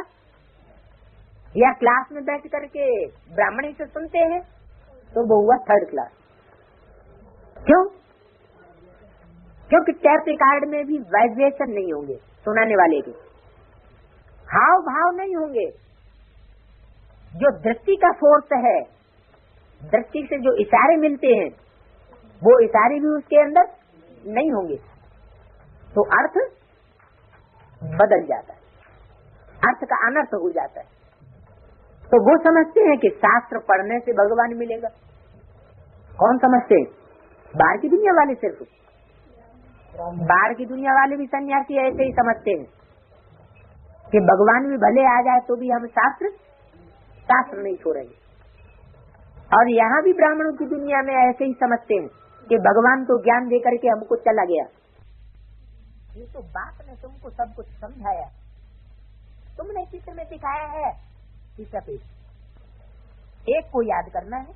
या क्लास में बैठ करके ब्राह्मणी से सुनते हैं तो वो हुआ 3rd क्लास। क्यों? क्योंकि टैप रिकॉर्ड में भी वाइब्रेशन नहीं होंगे सुनाने वाले के, हाव भाव नहीं होंगे, जो दृष्टि का फोर्स है, दृष्टि से जो इशारे मिलते हैं वो इशारे भी उसके अंदर नहीं होंगे, तो अर्थ बदल जाता है, अर्थ का अनर्थ हो जाता है। तो वो समझते हैं कि शास्त्र पढ़ने से भगवान मिलेगा। कौन समझते हैं? बाहर की दुनिया वाले। सिर्फ बाहर की दुनिया वाले भी सन्यासी ऐसे ही समझते हैं कि भगवान भी भले आ जाए तो भी हम शास्त्र नहीं छोड़ेंगे। और यहाँ भी ब्राह्मणों की दुनिया में ऐसे ही समझते हैं कि भगवान तो ज्ञान दे करके हमको चला गया। ये तो बाप ने तुमको सब कुछ समझाया, तुमने चित्र में दिखाया है कि सफेद। एक को याद करना है,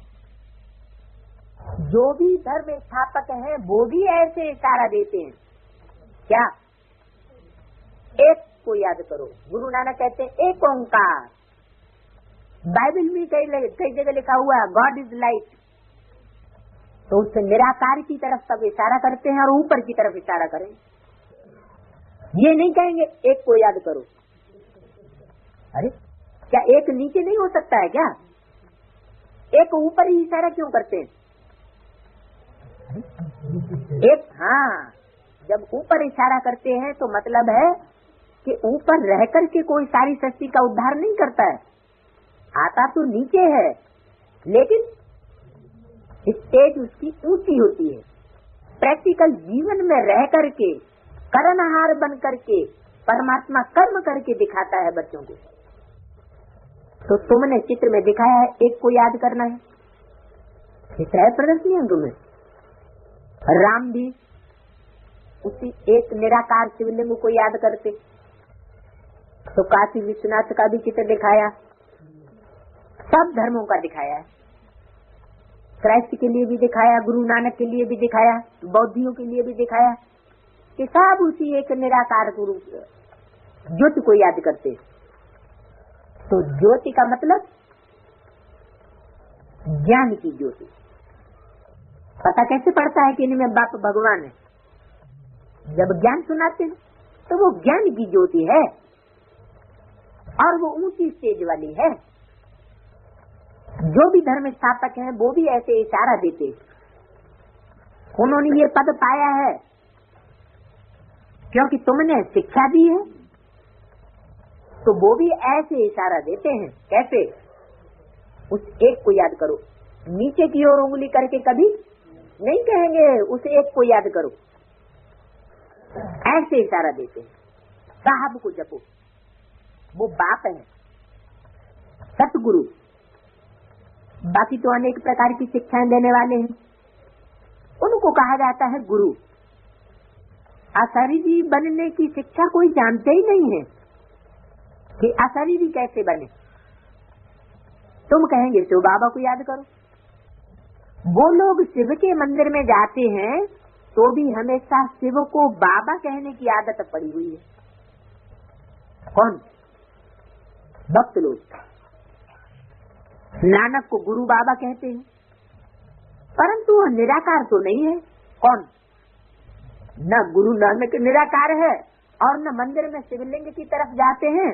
जो भी धर्म स्थापक हैं वो भी ऐसे इशारा देते हैं। क्या? एक को याद करो। गुरु नानक कहते हैं एक ओंकार। बाइबल में कई जगह लिखा हुआ है गॉड इज लाइट, तो उससे निराकार की तरफ सब इशारा करते हैं और ऊपर की तरफ इशारा करें। ये नहीं कहेंगे एक को याद करो। अरे क्या एक नीचे नहीं हो सकता है क्या? एक ऊपर ही इशारा क्यों करते हैं? एक, हाँ, जब ऊपर इशारा करते हैं तो मतलब है कि ऊपर रह करके कोई सारी सृष्टि का उद्धार नहीं करता है। आता तो नीचे है, लेकिन स्टेज उसकी ऊंची होती है। प्रैक्टिकल जीवन में रह करके, कर्णहार बन करके, परमात्मा कर्म करके दिखाता है बच्चों को। तो तुमने चित्र में दिखाया है एक को याद करना है, चित्र है प्रदर्शनी है तुम्हें। राम भी उसी एक निराकार शिवलिंग को याद करते, तो काशी विश्वनाथ का भी चित्र दिखाया, सब धर्मों का दिखाया है। क्राइस्ट के लिए भी दिखाया, गुरु नानक के लिए भी दिखाया, बौद्धियों के लिए भी दिखाया कि सब उसी एक निराकार गुरु ज्योति को याद करते। तो ज्योति का मतलब ज्ञान की ज्योति। पता कैसे पड़ता है कि इनमें बाप भगवान है? जब ज्ञान सुनाते हैं तो वो ज्ञान की ज्योति है और वो ऊंची स्टेज वाली है। जो भी धर्म स्थापक हैं वो भी ऐसे इशारा देते, उन्होंने ये पद पाया है क्योंकि तुमने शिक्षा दी है, तो वो भी ऐसे इशारा देते हैं। कैसे? उस एक को याद करो। नीचे की ओर उंगली करके कभी नहीं कहेंगे उस एक को याद करो, ऐसे इशारा देते हैं। साहब को जपो, वो बाप है, सतगुरु। बाकी तो अनेक प्रकार की शिक्षाएं देने वाले हैं, उनको कहा जाता है गुरु। अशरीरी बनने की शिक्षा कोई जानते ही नहीं है कि अशरीरी कैसे बने। तुम कहेंगे शिव बाबा को याद करो। वो लोग शिव के मंदिर में जाते हैं तो भी हमेशा शिव को बाबा कहने की आदत पड़ी हुई है। कौन? भक्त लोग। नानक को गुरु बाबा कहते हैं, परंतु वह निराकार तो नहीं है। कौन? न गुरु नानक निराकार है और न मंदिर में शिवलिंग की तरफ जाते हैं,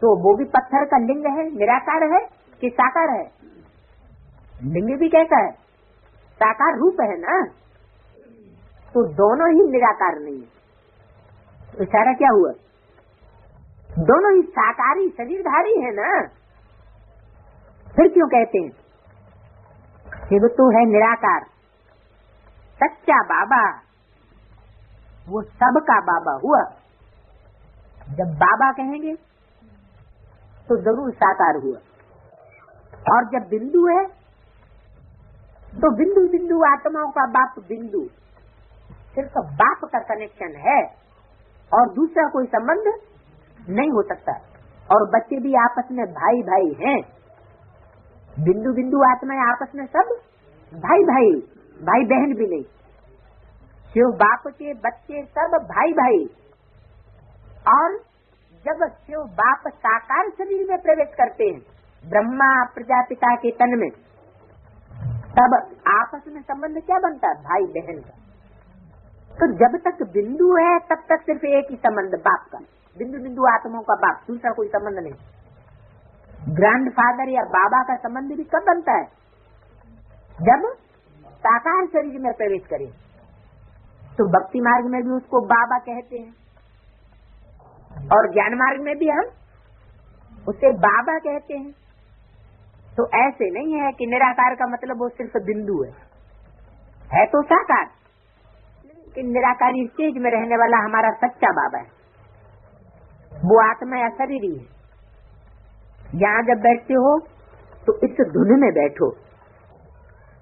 तो वो भी पत्थर का लिंग है, निराकार है कि साकार है? लिंग भी कैसा है? साकार रूप है ना, तो दोनों ही निराकार नहीं है। तो इशारा क्या हुआ? दोनों ही साकारी शरीरधारी है ना। फिर क्यों कहते हैं शिव तो है निराकार, सच्चा बाबा, वो सबका बाबा हुआ। जब बाबा कहेंगे तो जरूर साकार हुआ। और जब बिंदु है तो बिंदु बिंदु आत्माओं का बाप बिंदु, सिर्फ बाप का कनेक्शन है और दूसरा कोई संबंध नहीं हो सकता। और बच्चे भी आपस में भाई भाई हैं, बिंदु बिंदु आत्माएं आपस में सब भाई भाई, भाई बहन भी नहीं। शिव बाप के बच्चे सब भाई भाई। और जब शिव बाप साकार शरीर में प्रवेश करते हैं, ब्रह्मा प्रजापिता के तन में, तब आपस में संबंध क्या बनता है? भाई बहन का। तो जब तक बिंदु है तब तक सिर्फ एक ही संबंध, बाप का। बिंदु बिंदु आत्माओं का बाप, दूसरा कोई संबंध नहीं। ग्रैंडफादर या बाबा का संबंध भी कब बनता है? जब साकार शरीर में प्रवेश करे। तो भक्ति मार्ग में भी उसको बाबा कहते हैं और ज्ञान मार्ग में भी हम उसे बाबा कहते हैं। तो ऐसे नहीं है कि निराकार का मतलब वो सिर्फ बिंदु है तो साकार, लेकिन निराकारी स्टेज में रहने वाला हमारा सच्चा बाबा है, वो आत्मा या शरीर ही है। यहाँ जब बैठते हो तो इस धुन में बैठो।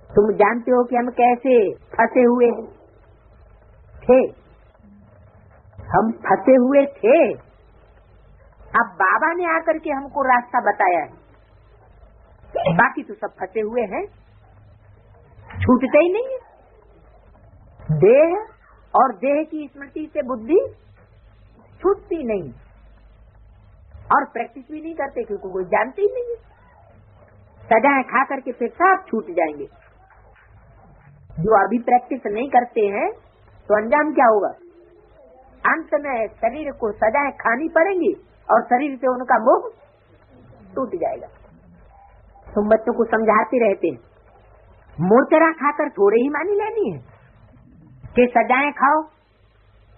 तुम जानते हो कि हम कैसे फंसे हुए थे, हम फंसे हुए थे। अब बाबा ने आकर के हमको रास्ता बताया है, बाकी तो सब फंसे हुए हैं, छूटते ही नहीं है। देह और देह की स्मृति से बुद्धि छूटती नहीं, और प्रैक्टिस भी नहीं करते क्योंकि कोई जानते ही नहीं है। सजाएं खा करके फिर सब छूट जाएंगे। जो अभी प्रैक्टिस नहीं करते हैं तो अंजाम क्या होगा? अंत में शरीर को सजाएं खानी पड़ेंगी और शरीर से उनका मोह टूट जाएगा। तुम बच्चों को समझाते रहते हैं, मोचरा खाकर थोड़े ही मानी लेनी है कि सजाएं खाओ,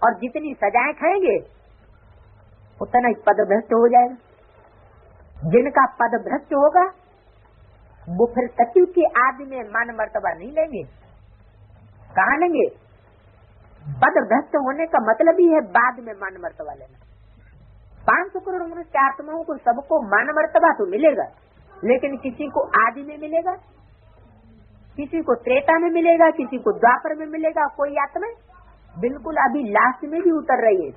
और जितनी सजाएं खाएंगे उतना ही पद भ्रष्ट हो जाएगा। जिनका पद भ्रष्ट होगा वो फिर सचिव के आदि में मान मर्तबा नहीं लेंगे। कहाँ लेंगे? पद भ्रष्ट होने का मतलब ही है बाद में मान मर्तबा लेना। 500 करोड़ मनुष्य आत्माओं को सबको मान मर्तबा तो मिलेगा, लेकिन किसी को आदि में मिलेगा, किसी को त्रेता में मिलेगा, किसी को द्वापर में मिलेगा, कोई आत्मा बिल्कुल अभी लास्ट में भी उतर रही है।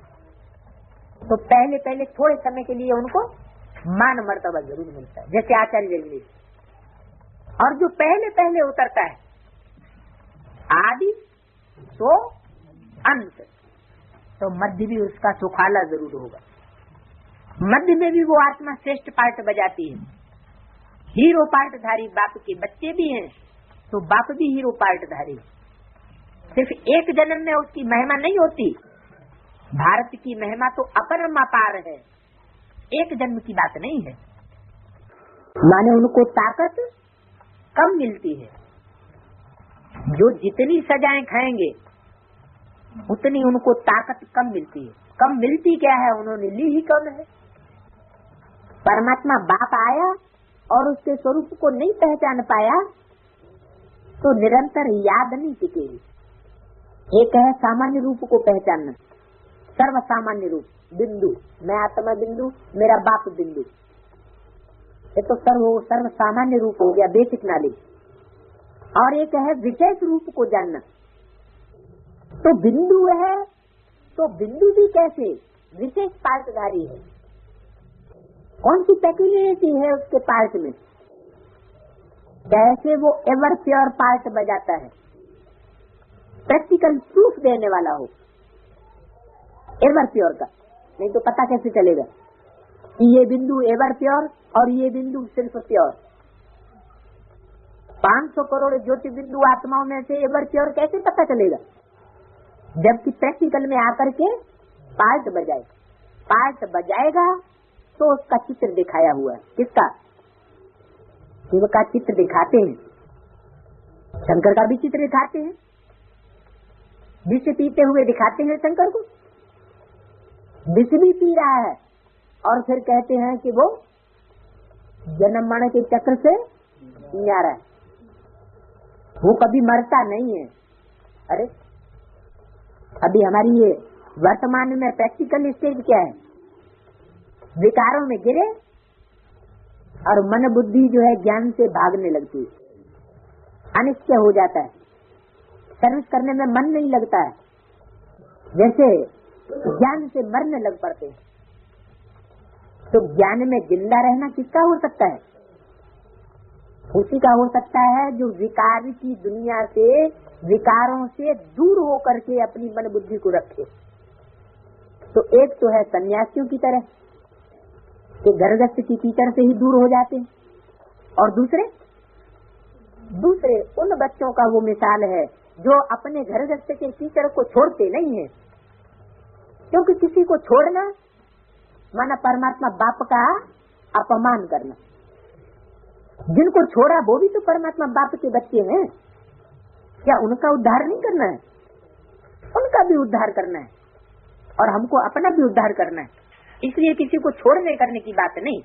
तो पहले पहले थोड़े समय के लिए उनको मान मर्तबा जरूर मिलता है, जैसे आचार्य जगदीश। और जो पहले पहले उतरता है आदि तो अंत, तो मध्य भी उसका सुखाला जरूर होगा। मध्य में भी वो आत्मा श्रेष्ठ पार्ट बजाती है। हीरो पार्ट धारी बाप के बच्चे भी हैं, तो बाप भी हीरो पार्ट धारी। सिर्फ एक जन्म में उसकी महिमा नहीं होती। भारत की महिमा तो अपरमापार है, एक जन्म की बात नहीं है। माने उनको ताकत कम मिलती है। जो जितनी सजाएं खाएंगे उतनी उनको ताकत कम मिलती है। कम मिलती क्या है? उन्होंने ली ही कम है। परमात्मा बाप आया और उसके स्वरूप को नहीं पहचान पाया तो निरंतर याद नहीं टिकेगी। एक है सामान्य रूप को पहचानना, सर्व सामान्य रूप, बिंदु, मैं आत्मा बिंदु, मेरा बाप बिंदु, ये तो सर्व सामान्य रूप हो गया, बेसिक नॉलेज। और एक है विशेष रूप को जानना। तो बिंदु है तो बिंदु भी कैसे विशेष पार्टधारी है। कौन सी पेक्युलियरिटी है उसके पार्ट में? कैसे वो एवर प्योर पार्ट बजाता है, प्रैक्टिकल प्रूफ देने वाला हो एवर प्योर का। नहीं तो पता कैसे चलेगा कि ये बिंदु एवर प्योर और ये बिंदु सिर्फ प्योर। 500 करोड़ ज्योति बिंदु आत्माओं में से एवर प्योर कैसे पता चलेगा? जबकि प्रैक्टिकल में आकर के पार्ट बजाएगा तो उसका चित्र दिखाया हुआ है। किसका? शिव का चित्र दिखाते हैं, शंकर का भी चित्र दिखाते हैं, विष पीते हुए दिखाते हैं शंकर को। विष भी पी रहा है और फिर कहते हैं कि वो जन्म मरण के चक्र से न्यारा है, वो कभी मरता नहीं है। अरे अभी हमारी ये वर्तमान में प्रैक्टिकल स्टेज क्या है? विकारों में गिरे और मन बुद्धि जो है ज्ञान से भागने लगती है, अनिश्चय हो जाता है, सर्विस करने में मन नहीं लगता है, जैसे ज्ञान से मरने लग पड़ते हैं। तो ज्ञान में जिंदा रहना किसका हो सकता है? उसी का हो सकता है जो विकार की दुनिया से, विकारों से दूर होकर के अपनी मन बुद्धि को रखे। तो एक तो है सन्यासियों की तरह कि घरगस्थ की कीचड़ से ही दूर हो जाते हैं, और दूसरे उन बच्चों का वो मिसाल है जो अपने घरगस्थ के कीचड़ को छोड़ते नहीं है। क्योंकि किसी को छोड़ना माना परमात्मा बाप का अपमान करना। जिनको छोड़ा वो भी तो परमात्मा बाप के बच्चे हैं, क्या उनका उद्धार नहीं करना है? उनका भी उद्धार करना है और हमको अपना भी उद्धार करना है। इसलिए किसी को छोड़ने करने की बात नहीं।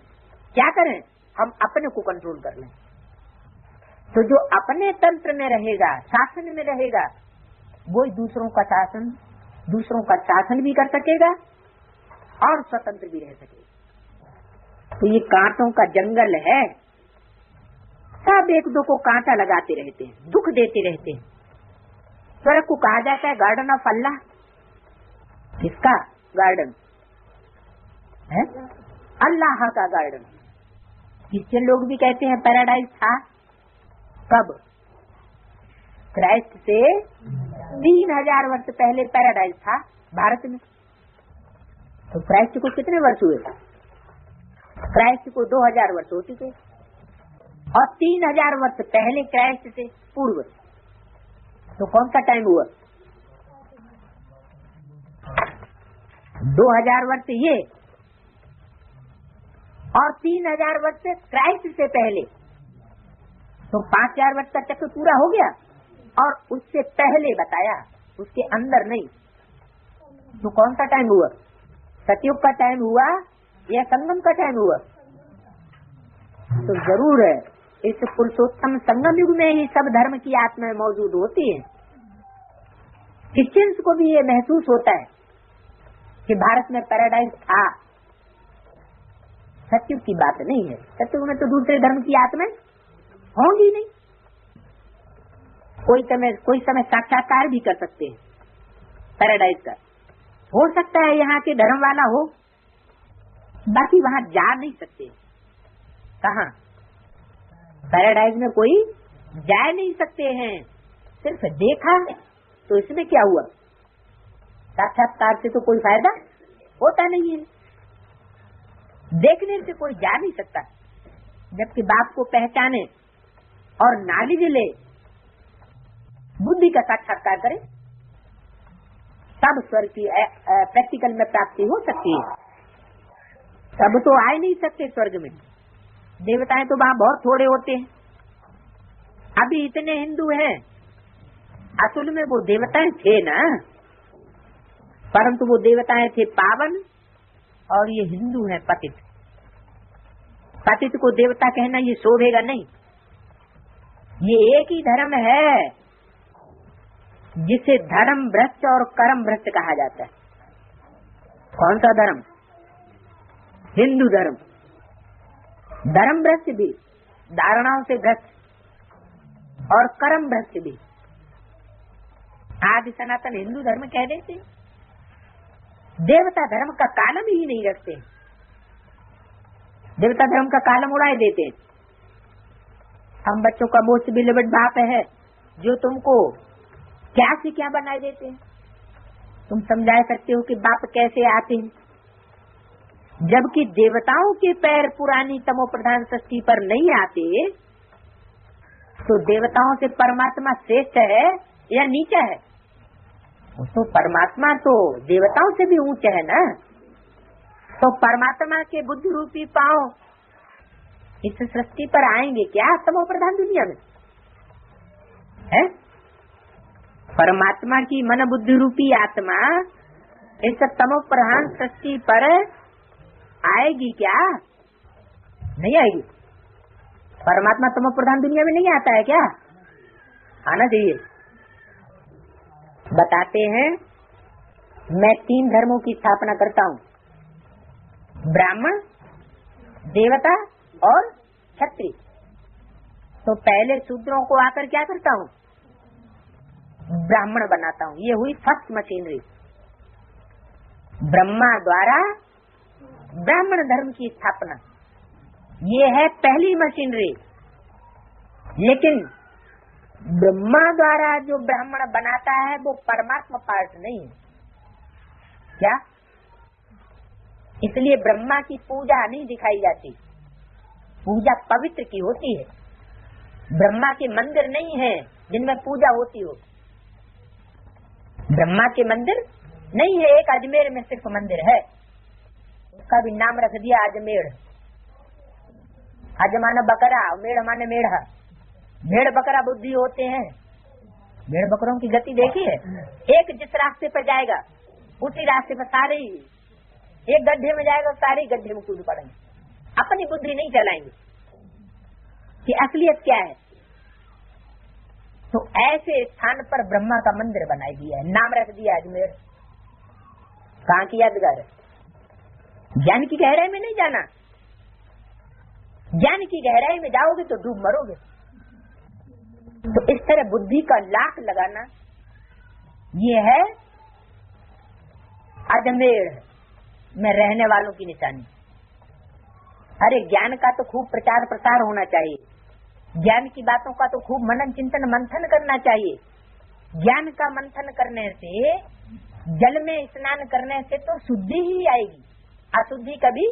क्या करें? हम अपने को कंट्रोल कर लें। तो जो अपने तंत्र में रहेगा, शासन में रहेगा, वो दूसरों का शासन भी कर सकेगा और स्वतंत्र भी रह सकेगा। तो ये कांटों का जंगल है, सब एक दो को कांटा लगाते रहते हैं, दुख देते रहते हैं। स्वर्ग को कहा जाता है गार्डन ऑफ अल्लाह। किसका गार्डन है? अल्लाह का गार्डन। क्रिश्चियन लोग भी कहते हैं पैराडाइज था। कब? क्राइस्ट से 3000 वर्ष पहले पैराडाइज था भारत में। तो क्राइस्ट को कितने वर्ष हुए? क्राइस्ट को 2000 वर्ष हो चुके और 3000 वर्ष पहले क्राइस्ट से पूर्व तो कौन सा टाइम हुआ? 2000 वर्ष ये और 3000 वर्ष क्राइस्ट से पहले, तो 5000 वर्ष का चक्र पूरा हो गया। और उससे पहले बताया, उसके अंदर नहीं। तो कौन सा टाइम हुआ? सतयुग का टाइम हुआ या संगम का टाइम हुआ? तो जरूर है इस पुरुषोत्तम संगम युग में ही सब धर्म की आत्माएं मौजूद होती है। क्रिश्चियंस को भी ये महसूस होता है कि भारत में पैराडाइज था। सतयुग की बात नहीं है। सतयुग में तो दूसरे धर्म की आत्माएं होंगी नहीं। कोई समय साक्षात्कार भी कर सकते हैं पैराडाइज का। हो सकता है यहाँ के धर्म वाला हो, बाकी वहाँ जा नहीं सकते। कहाँ? पैराडाइज में कोई जा नहीं सकते हैं। सिर्फ देखा तो इसमें क्या हुआ? साक्षात्कार से तो कोई फायदा होता नहीं है। देखने से कोई जा नहीं सकता। जबकि बाप को पहचाने और नॉलेज ले, बुद्धि का साक्षात्कार करे, तब स्वर्ग की प्रैक्टिकल में प्राप्ति हो सकती है। तब तो आ नहीं सकते स्वर्ग में। देवताएं तो वहाँ बहुत थोड़े होते हैं। अभी इतने हिंदू हैं, असल में वो देवताएं थे ना, परंतु वो देवताएं थे पावन और ये हिंदू हैं पतित। पतित को देवता कहना ये शोभेगा नहीं। ये एक ही धर्म है जिसे धर्म भ्रष्ट और कर्म भ्रष्ट कहा जाता है। कौन सा धर्म? हिंदू धर्म। धर्म भ्रष्ट भी, धारणाओं से भ्रष्ट और कर्म भ्रष्ट भी। आदि सनातन हिंदू धर्म कह देते। देवता धर्म का कालम ही नहीं रखते। देवता धर्म का कालम उड़ाए देते। हम बच्चों का मोस्ट बिलीवेड बाप है जो तुमको क्या से क्या बनाए देते हैं। तुम समझा सकते हो कि बाप कैसे आते हैं, जबकि देवताओं के पैर पुरानी तमो प्रधान सृष्टि पर नहीं आते। तो देवताओं से परमात्मा श्रेष्ठ है या नीचा है? तो परमात्मा तो देवताओं से भी ऊंचा है ना। तो परमात्मा के बुद्धि रूपी पांव इस सृष्टि पर आएंगे क्या तमो प्रधान दुनिया में? है परमात्मा की मन बुद्धि रूपी आत्मा इस तमो प्रधान सृष्टि पर आएगी क्या? नहीं आएगी। परमात्मा तमो प्रधान दुनिया में नहीं आता है क्या? आना चाहिए। बताते हैं, मैं 3 धर्मों की स्थापना करता हूँ, ब्राह्मण, देवता और क्षत्रिय। तो पहले शूद्रों को आकर क्या करता हूँ? ब्राह्मण बनाता हूँ। ये हुई फर्स्ट मशीनरी। ब्रह्मा द्वारा ब्राह्मण धर्म की स्थापना, ये है पहली मशीनरी। लेकिन ब्रह्मा द्वारा जो ब्राह्मण बनाता है वो परमात्मा पार्ट नहीं है क्या? इसलिए ब्रह्मा की पूजा नहीं दिखाई जाती। पूजा पवित्र की होती है। ब्रह्मा के मंदिर नहीं है जिनमें पूजा होती हो। ब्रह्मा के मंदिर नहीं है। एक अजमेर में सिर्फ मंदिर है, उसका भी नाम रख दिया अजमेर। अज माने बकरा, मेढ़ माने मेढ़ा। भेड़ बकरा बुद्धि होते हैं। भेड़ बकरों की गति देखी है? एक जिस रास्ते पर जाएगा उसी रास्ते पर सारे, एक गड्ढे में जाएगा सारे गड्ढे में कूद पड़ेंगे, अपनी बुद्धि नहीं चलाएंगे कि असलियत क्या है। तो ऐसे स्थान पर ब्रह्मा का मंदिर बनाई दिया है, नाम रख दिया अजमेर। कहाँ की यादगार? ज्ञान की गहराई में नहीं जाना। ज्ञान की गहराई में जाओगे तो डूब मरोगे। तो इस तरह बुद्धि का लाख लगाना ये है अजमेर में रहने वालों की निशानी। अरे ज्ञान का तो खूब प्रचार प्रसार होना चाहिए, ज्ञान की बातों का तो खूब मनन चिंतन मंथन करना चाहिए। ज्ञान का मंथन करने से, जल में स्नान करने से तो शुद्धि ही आएगी, अशुद्धि कभी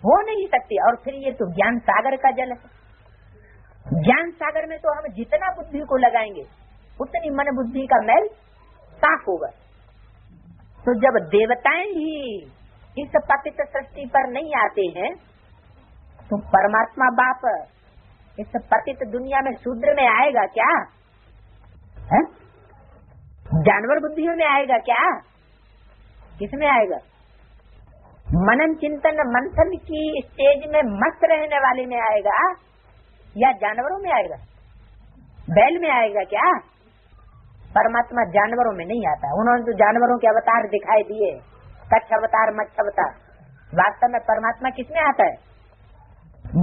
हो नहीं सकती। और फिर ये तो ज्ञान सागर का जल है। ज्ञान सागर में तो हम जितना बुद्धि को लगाएंगे उतनी मन बुद्धि का मैल साफ होगा। तो जब देवताएं ही इस पतित सृष्टि पर नहीं आते हैं तो परमात्मा बाप इस पतित दुनिया में शूद्र में आएगा क्या है? जानवर बुद्धियों में आएगा क्या? किसमें आएगा? मनन चिंतन मंथन की स्टेज में मस्त रहने वाले में आएगा या जानवरों में आएगा? बैल में आएगा क्या? परमात्मा जानवरों में नहीं आता। उन्होंने तो जानवरों के अवतार दिखाई दिए, कच्छ अवतार, मच्छ अवतार। वास्तव में परमात्मा किसमें आता है?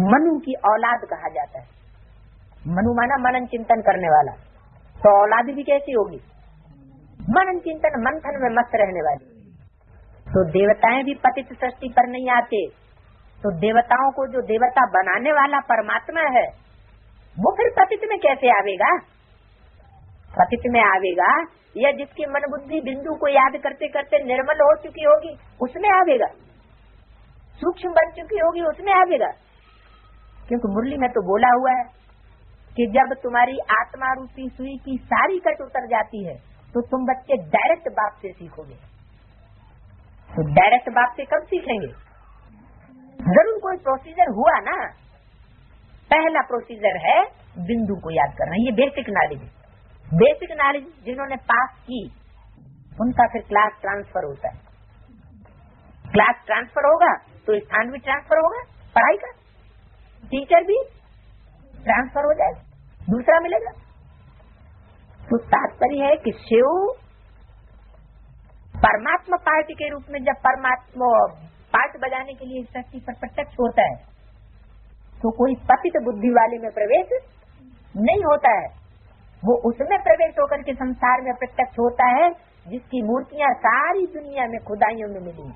मनु की औलाद कहा जाता है। मनु माना मनन चिंतन करने वाला। तो औलाद भी कैसी होगी? मनन चिंतन मंथन में मस्त रहने वाली। तो देवताएं भी पतित सृष्टि पर नहीं आते। तो देवताओं को जो देवता बनाने वाला परमात्मा है वो फिर पतित में कैसे आवेगा? पतित में आवेगा या जिसकी मन बुद्धि बिंदु को याद करते करते निर्मल हो चुकी होगी उसमें आवेगा, सूक्ष्म बन चुकी होगी उसमें आवेगा। क्योंकि मुरली में तो बोला हुआ है कि जब तुम्हारी आत्मा रूपी सुई की सारी कट उतर जाती है तो तुम बच्चे डायरेक्ट बाप से सीखोगे। तो डायरेक्ट बाप से कब सीखेंगे? जरूर कोई प्रोसीजर हुआ ना। पहला प्रोसीजर है बिंदु को याद करना, ये बेसिक नॉलेज। बेसिक नॉलेज जिन्होंने पास की उनका फिर क्लास ट्रांसफर होता है। क्लास ट्रांसफर होगा तो स्थान भी ट्रांसफर होगा, पढ़ाई का टीचर भी ट्रांसफर हो जाए, दूसरा मिलेगा। तो तात्पर्य है कि शिव परमात्मा पार्टी के रूप में जब परमात्मा पार्ट बजाने के लिए सृष्टि पर प्रत्यक्ष होता है तो कोई पतित बुद्धि वाले में प्रवेश नहीं होता है। वो उसमें प्रवेश होकर के संसार में प्रत्यक्ष होता है जिसकी मूर्तियां सारी दुनिया में खुदाइयों में मिली।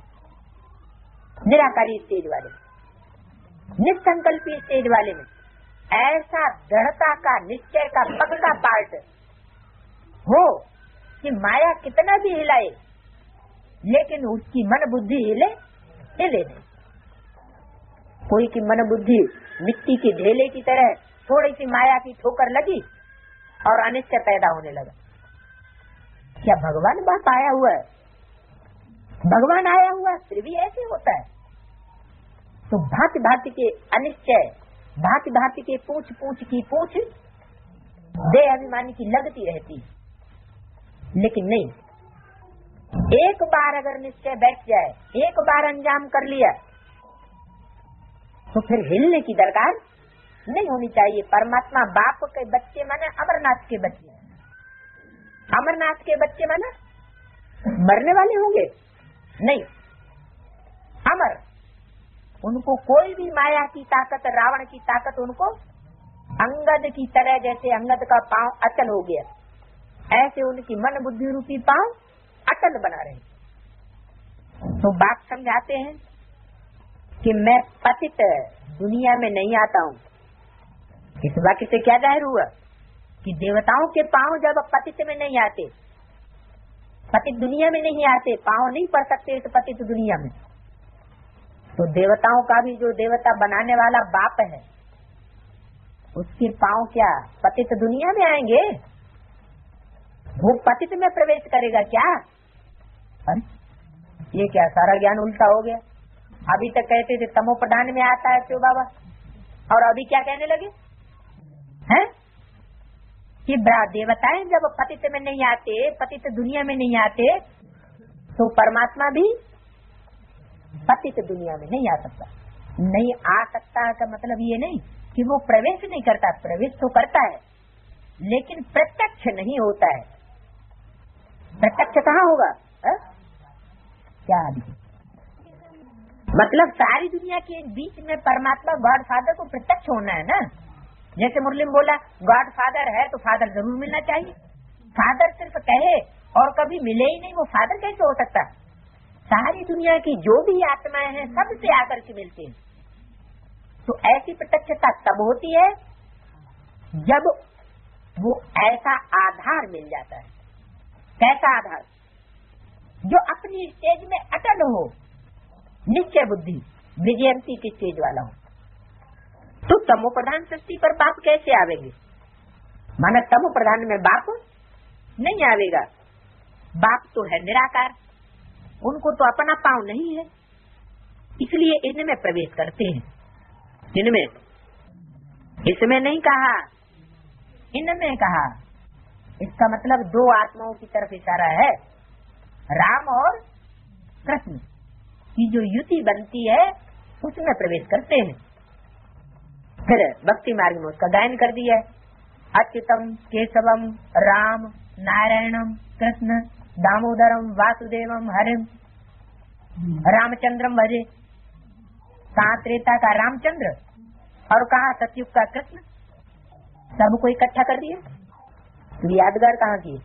निराकारी स्टेज वाले, निसंकल्पी स्टेज वाले में ऐसा दृढ़ता का, निश्चय का, पक्का पार्ट हो कि माया कितना भी हिलाए लेकिन उसकी मन बुद्धि हिले नहीं। कोई की मन बुद्धि मिट्टी के ढेले की तरह थोड़ी सी माया की ठोकर लगी और अनिश्चय पैदा होने लगा। क्या भगवान बाप आया हुआ है? भगवान आया हुआ फिर भी ऐसे होता है। तो भांति भांति के अनिश्चय, भांति भांति के पूछ पूछ की पूछ दे अभिमानी की लगती रहती, लेकिन नहीं। एक बार अगर निश्चय बैठ जाए, एक बार अंजाम कर लिया तो फिर हिलने की दरकार नहीं होनी चाहिए। परमात्मा बाप के बच्चे माने अमरनाथ के बच्चे। अमरनाथ के बच्चे माने मरने वाले होंगे? नहीं, अमर। उनको कोई भी माया की ताकत, रावण की ताकत उनको अंगद की तरह, जैसे अंगद का पांव अचल हो गया ऐसे उनकी मन बुद्धि रूपी पांव अटल बना रहे। तो बात समझाते हैं कि मैं पतित दुनिया में नहीं आता हूँ। इस वाक्य से क्या जाहिर हुआ कि देवताओं के पांव जब पतित में नहीं आते, पतित दुनिया में नहीं आते, पांव नहीं पड़ सकते इस पतित दुनिया में, तो देवताओं का भी जो देवता बनाने वाला बाप है उसके पांव क्या पतित दुनिया में आएंगे? वो पतित में प्रवेश करेगा क्या? अरे ये क्या सारा ज्ञान उल्टा हो गया। अभी तक कहते थे तमो प्रधान में आता है शिव बाबा, और अभी क्या कहने लगे हैं कि देवताएं जब पतित में नहीं आते, पतित दुनिया में नहीं आते, तो परमात्मा भी पतित दुनिया में नहीं आ सकता। नहीं आ सकता का मतलब ये नहीं कि वो प्रवेश नहीं करता, प्रवेश तो करता है, लेकिन प्रत्यक्ष नहीं होता है। प्रत्यक्ष कहाँ होगा है? क्या मतलब सारी दुनिया के बीच में परमात्मा गॉड फादर को प्रत्यक्ष होना है ना। जैसे मुरली में बोला गॉड फादर है तो फादर जरूर मिलना चाहिए। फादर सिर्फ कहे और कभी मिले ही नहीं, वो फादर कैसे हो सकता? सारी दुनिया की जो भी आत्माएं हैं सबसे आकर के मिलते हैं। तो ऐसी प्रत्यक्षता तब होती है जब वो ऐसा आधार मिल जाता है। कैसा आधार? जो अपनी स्टेज में अटल हो, निश्चय बुद्धि, विजयंती की स्टेज वाला हो। तो तमो प्रधान सृष्टि पर बाप कैसे आवेंगे? माना तमो प्रधान में बाप नहीं आवेगा। बाप तो है निराकार, उनको तो अपना पांव नहीं है, इसलिए इनमें प्रवेश करते हैं। इनमें, इसमें नहीं कहा, इनमें कहा। इसका मतलब दो आत्माओं की तरफ इशारा है, राम और कृष्ण की जो युति बनती है उसमें प्रवेश करते हैं। फिर भक्ति मार्ग में उसका गायन कर दिया है, अच्युतम केशवम राम नारायणम कृष्ण दामोदरम वासुदेवम हरिम रामचंद्रम भजे। कहाँ त्रेता का रामचंद्र और कहाँ सतयुग का कृष्ण, सबको इकट्ठा कर दिया। तो यादगार कहाँ की?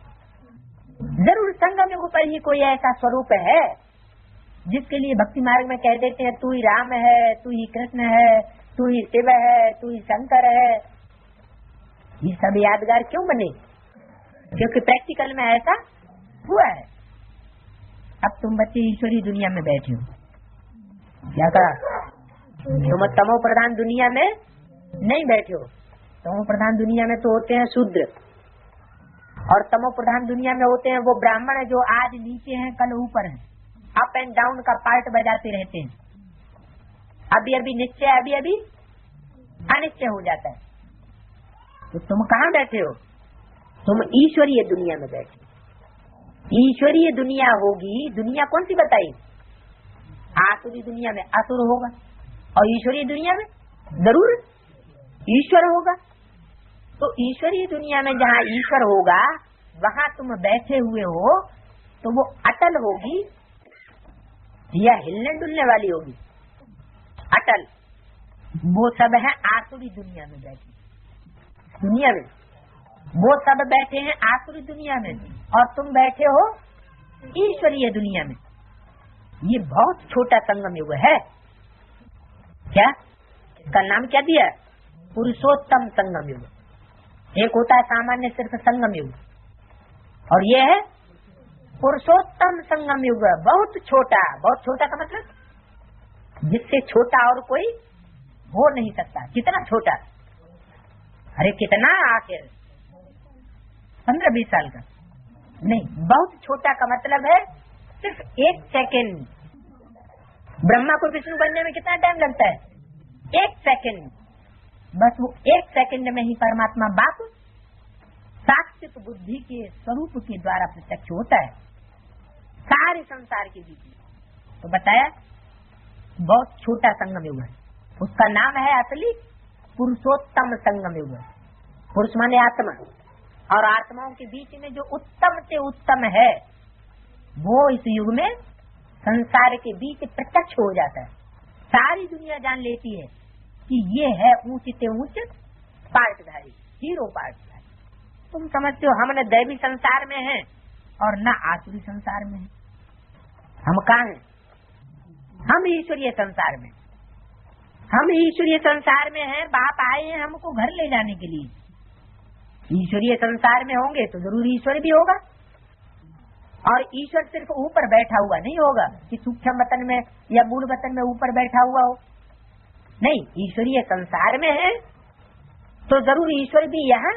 जरूर संगम युग पर ही कोई ऐसा स्वरूप है जिसके लिए भक्ति मार्ग में कह देते हैं तू ही राम है, तू ही कृष्ण है, तू ही शिव है, तू ही शंकर है। ये सब यादगार क्यों बने? क्योंकि प्रैक्टिकल में ऐसा हुआ है। अब तुम बच्चे ईश्वरी दुनिया में बैठे हो, क्या कहा? तुम तमो प्रधान दुनिया में नहीं बैठे हो। तमो प्रधान दुनिया में तो होते हैं शूद्र, और तमो प्रधान दुनिया में होते हैं वो ब्राह्मण जो आज नीचे हैं कल ऊपर हैं, अप एंड डाउन का पार्ट बजाते रहते हैं। अभी अभी निश्चय, अभी अभी अनिश्चय हो जाता है। तो तुम कहाँ बैठे हो? तुम ईश्वरीय दुनिया में बैठे। ईश्वरीय दुनिया होगी, दुनिया कौन सी बताई? आसुरी दुनिया में असुर होगा, और ईश्वरीय दुनिया में जरूर ईश्वर होगा। तो ईश्वरीय दुनिया में जहाँ ईश्वर होगा वहाँ तुम बैठे हुए हो, तो वो अटल होगी या हिलने डुलने वाली होगी? अटल। वो सब है आसुरी दुनिया में बैठे। दुनिया में वो सब बैठे हैं आसुरी दुनिया में, और तुम बैठे हो ईश्वरीय दुनिया में। ये बहुत छोटा संगम युग है। क्या इसका नाम क्या दिया? पुरुषोत्तम संगम युग। एक होता है सामान्य सिर्फ संगम युग, और ये है पुरुषोत्तम संगम युग। बहुत छोटा, बहुत छोटा का मतलब जिससे छोटा और कोई हो नहीं सकता। कितना छोटा? अरे कितना, आखिर 15-20 साल का नहीं। बहुत छोटा का मतलब है सिर्फ 1 सेकेंड। ब्रह्मा को विष्णु बनने में कितना टाइम लगता है? 1 सेकेंड। बस वो 1 सेकेंड में ही परमात्मा बाप साक्षित बुद्धि के स्वरूप के द्वारा प्रत्यक्ष होता है सारे संसार के बीच में। तो बताया बहुत छोटा संगम युग है, उसका नाम है असली पुरुषोत्तम संगम युग। पुरुष माने आत्मा, और आत्माओं के बीच में जो उत्तम से उत्तम है वो इस युग में संसार के बीच प्रत्यक्ष हो जाता है। सारी दुनिया जान लेती है कि ये है ऊंच से ऊंच पार्टधारी, हीरो पार्टधारी। तुम समझते हो हम न दैवी संसार में हैं और न आसुरी संसार में हैं। हम कहाँ हैं? हम ईश्वरीय संसार में। हम ईश्वरीय संसार में हैं। बाप आए हैं हमको घर ले जाने के लिए। ईश्वरीय संसार में होंगे तो जरूर ईश्वर भी होगा, और ईश्वर सिर्फ ऊपर बैठा हुआ नहीं होगा कि सूक्ष्म वतन में या मूल वतन में ऊपर बैठा हुआ हो। नहीं, ईश्वरीय संसार में है तो जरूर ईश्वर भी यहाँ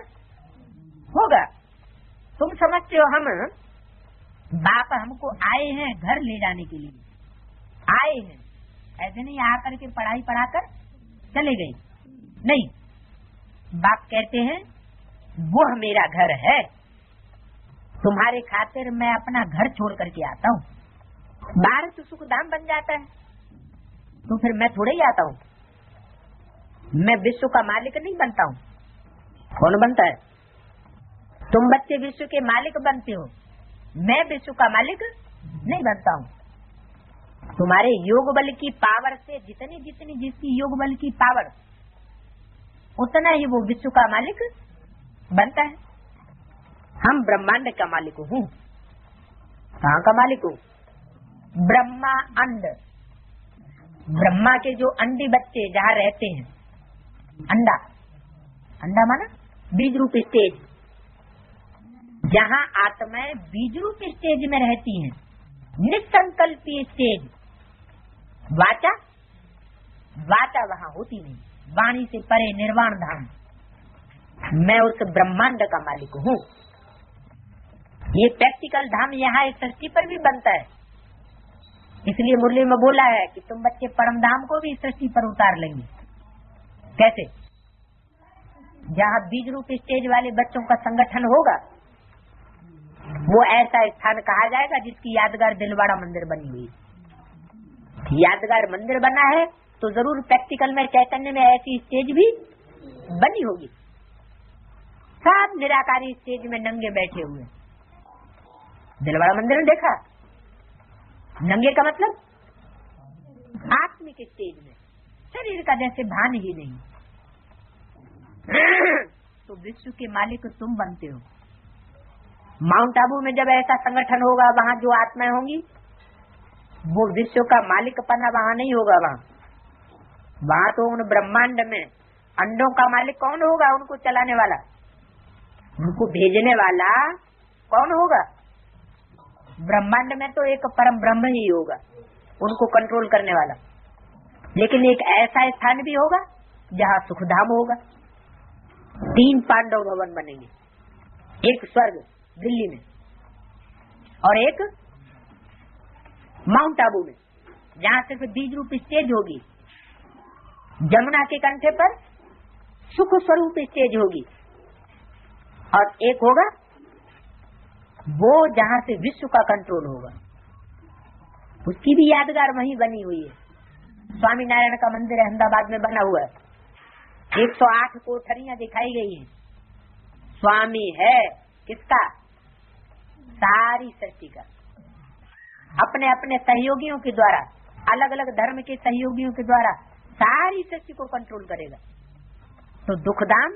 होगा। तुम समझते हो हम बाप हमको आए हैं घर ले जाने के लिए आए हैं, ऐसे नहीं आकर के पढ़ाई पढ़ाकर चले गए, नहीं। बाप कहते हैं वो मेरा घर है, तुम्हारे खातिर मैं अपना घर छोड़ करके आता हूँ। बाहर तो सुख धाम बन जाता है, तो फिर मैं थोड़े ही आता हूँ। मैं विश्व का मालिक नहीं बनता हूँ। कौन बनता है? तुम बच्चे विश्व के मालिक बनते हो, मैं विश्व का मालिक नहीं बनता हूँ। तुम्हारे योग बल की पावर से जितनी जितनी जिसकी योग बल की पावर, उतना ही वो विश्व का मालिक बनता है। हम ब्रह्मांड का मालिक हूँ। कहाँ का मालिक हूँ? ब्रह्मा अंड, ब्रह्मा के जो अंडी बच्चे जहाँ रहते हैं, अंडा, अंडा माना बीज रूप स्टेज, जहाँ आत्माएं बीज रूप स्टेज में रहती हैं, निसंकल्पी स्टेज। वाचा, वाचा वहाँ होती नहीं, वाणी से परे निर्वाण धाम। मैं उस ब्रह्मांड का मालिक हूँ। ये प्रैक्टिकल धाम यहाँ इस सृष्टि पर भी बनता है। इसलिए मुरली में बोला है कि तुम बच्चे परम धाम को भी सृष्टि पर उतार लेंगे। कैसे? जहाँ बीज रूप स्टेज वाले बच्चों का संगठन होगा, वो ऐसा स्थान कहा जाएगा जिसकी यादगार दिलवाड़ा मंदिर बनी हुई। यादगार मंदिर बना है तो जरूर प्रैक्टिकल में चैतन्य में ऐसी स्टेज भी बनी होगी। सब निराकारी स्टेज में नंगे बैठे हुए। दिलवाड़ा मंदिर में देखा? नंगे का मतलब आत्मिक स्टेज में, शरीर का जैसे भान ही नहीं। तो विश्व के मालिक तुम बनते हो। माउंट आबू में जब ऐसा संगठन होगा, वहाँ जो आत्माएं होंगी, वो विश्व का मालिक पना वहाँ नहीं होगा। वहाँ तो उन ब्रह्मांड में अंडों का मालिक कौन होगा? उनको चलाने वाला, उनको भेजने वाला कौन होगा? ब्रह्मांड में तो एक परम ब्रह्म ही होगा, उनको कंट्रोल करने वाला। लेकिन एक ऐसा स्थान भी होगा जहाँ सुखधाम होगा। 3 पांडव भवन बनेंगे, एक स्वर्ग दिल्ली में और एक माउंट आबू में, जहाँ सिर्फ बीज रूप स्टेज होगी। जमुना के कंठे पर सुख स्वरूप स्टेज होगी, और एक होगा वो जहाँ से विश्व का कंट्रोल होगा। उसकी भी यादगार वहीं बनी हुई है। स्वामी नारायण का मंदिर अहमदाबाद में बना हुआ है। 108 कोठरियां दिखाई गई हैं। स्वामी है किसका? सारी सृष्टि का। अपने अपने सहयोगियों के द्वारा, अलग अलग धर्म के सहयोगियों के द्वारा सारी सृष्टि को कंट्रोल करेगा। तो दुख धाम,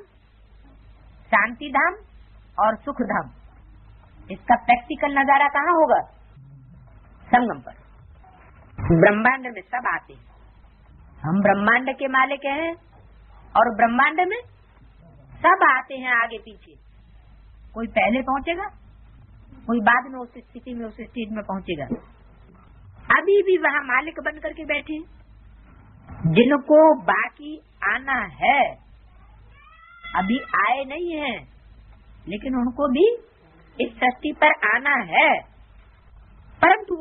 शांति धाम और सुख धाम, इसका प्रैक्टिकल नजारा कहाँ होगा? संगम पर। ब्रह्मांड में सब आते हैं। हम ब्रह्मांड के मालिक हैं और ब्रह्मांड में सब आते हैं आगे पीछे। कोई पहले पहुंचेगा, कोई बाद में उस स्थिति में, उस स्टेज में पहुंचेगा। अभी भी वहाँ मालिक बन करके बैठे, जिनको बाकी आना है, अभी आए नहीं हैं, लेकिन उनको भी इस सृष्टि पर आना है, परंतु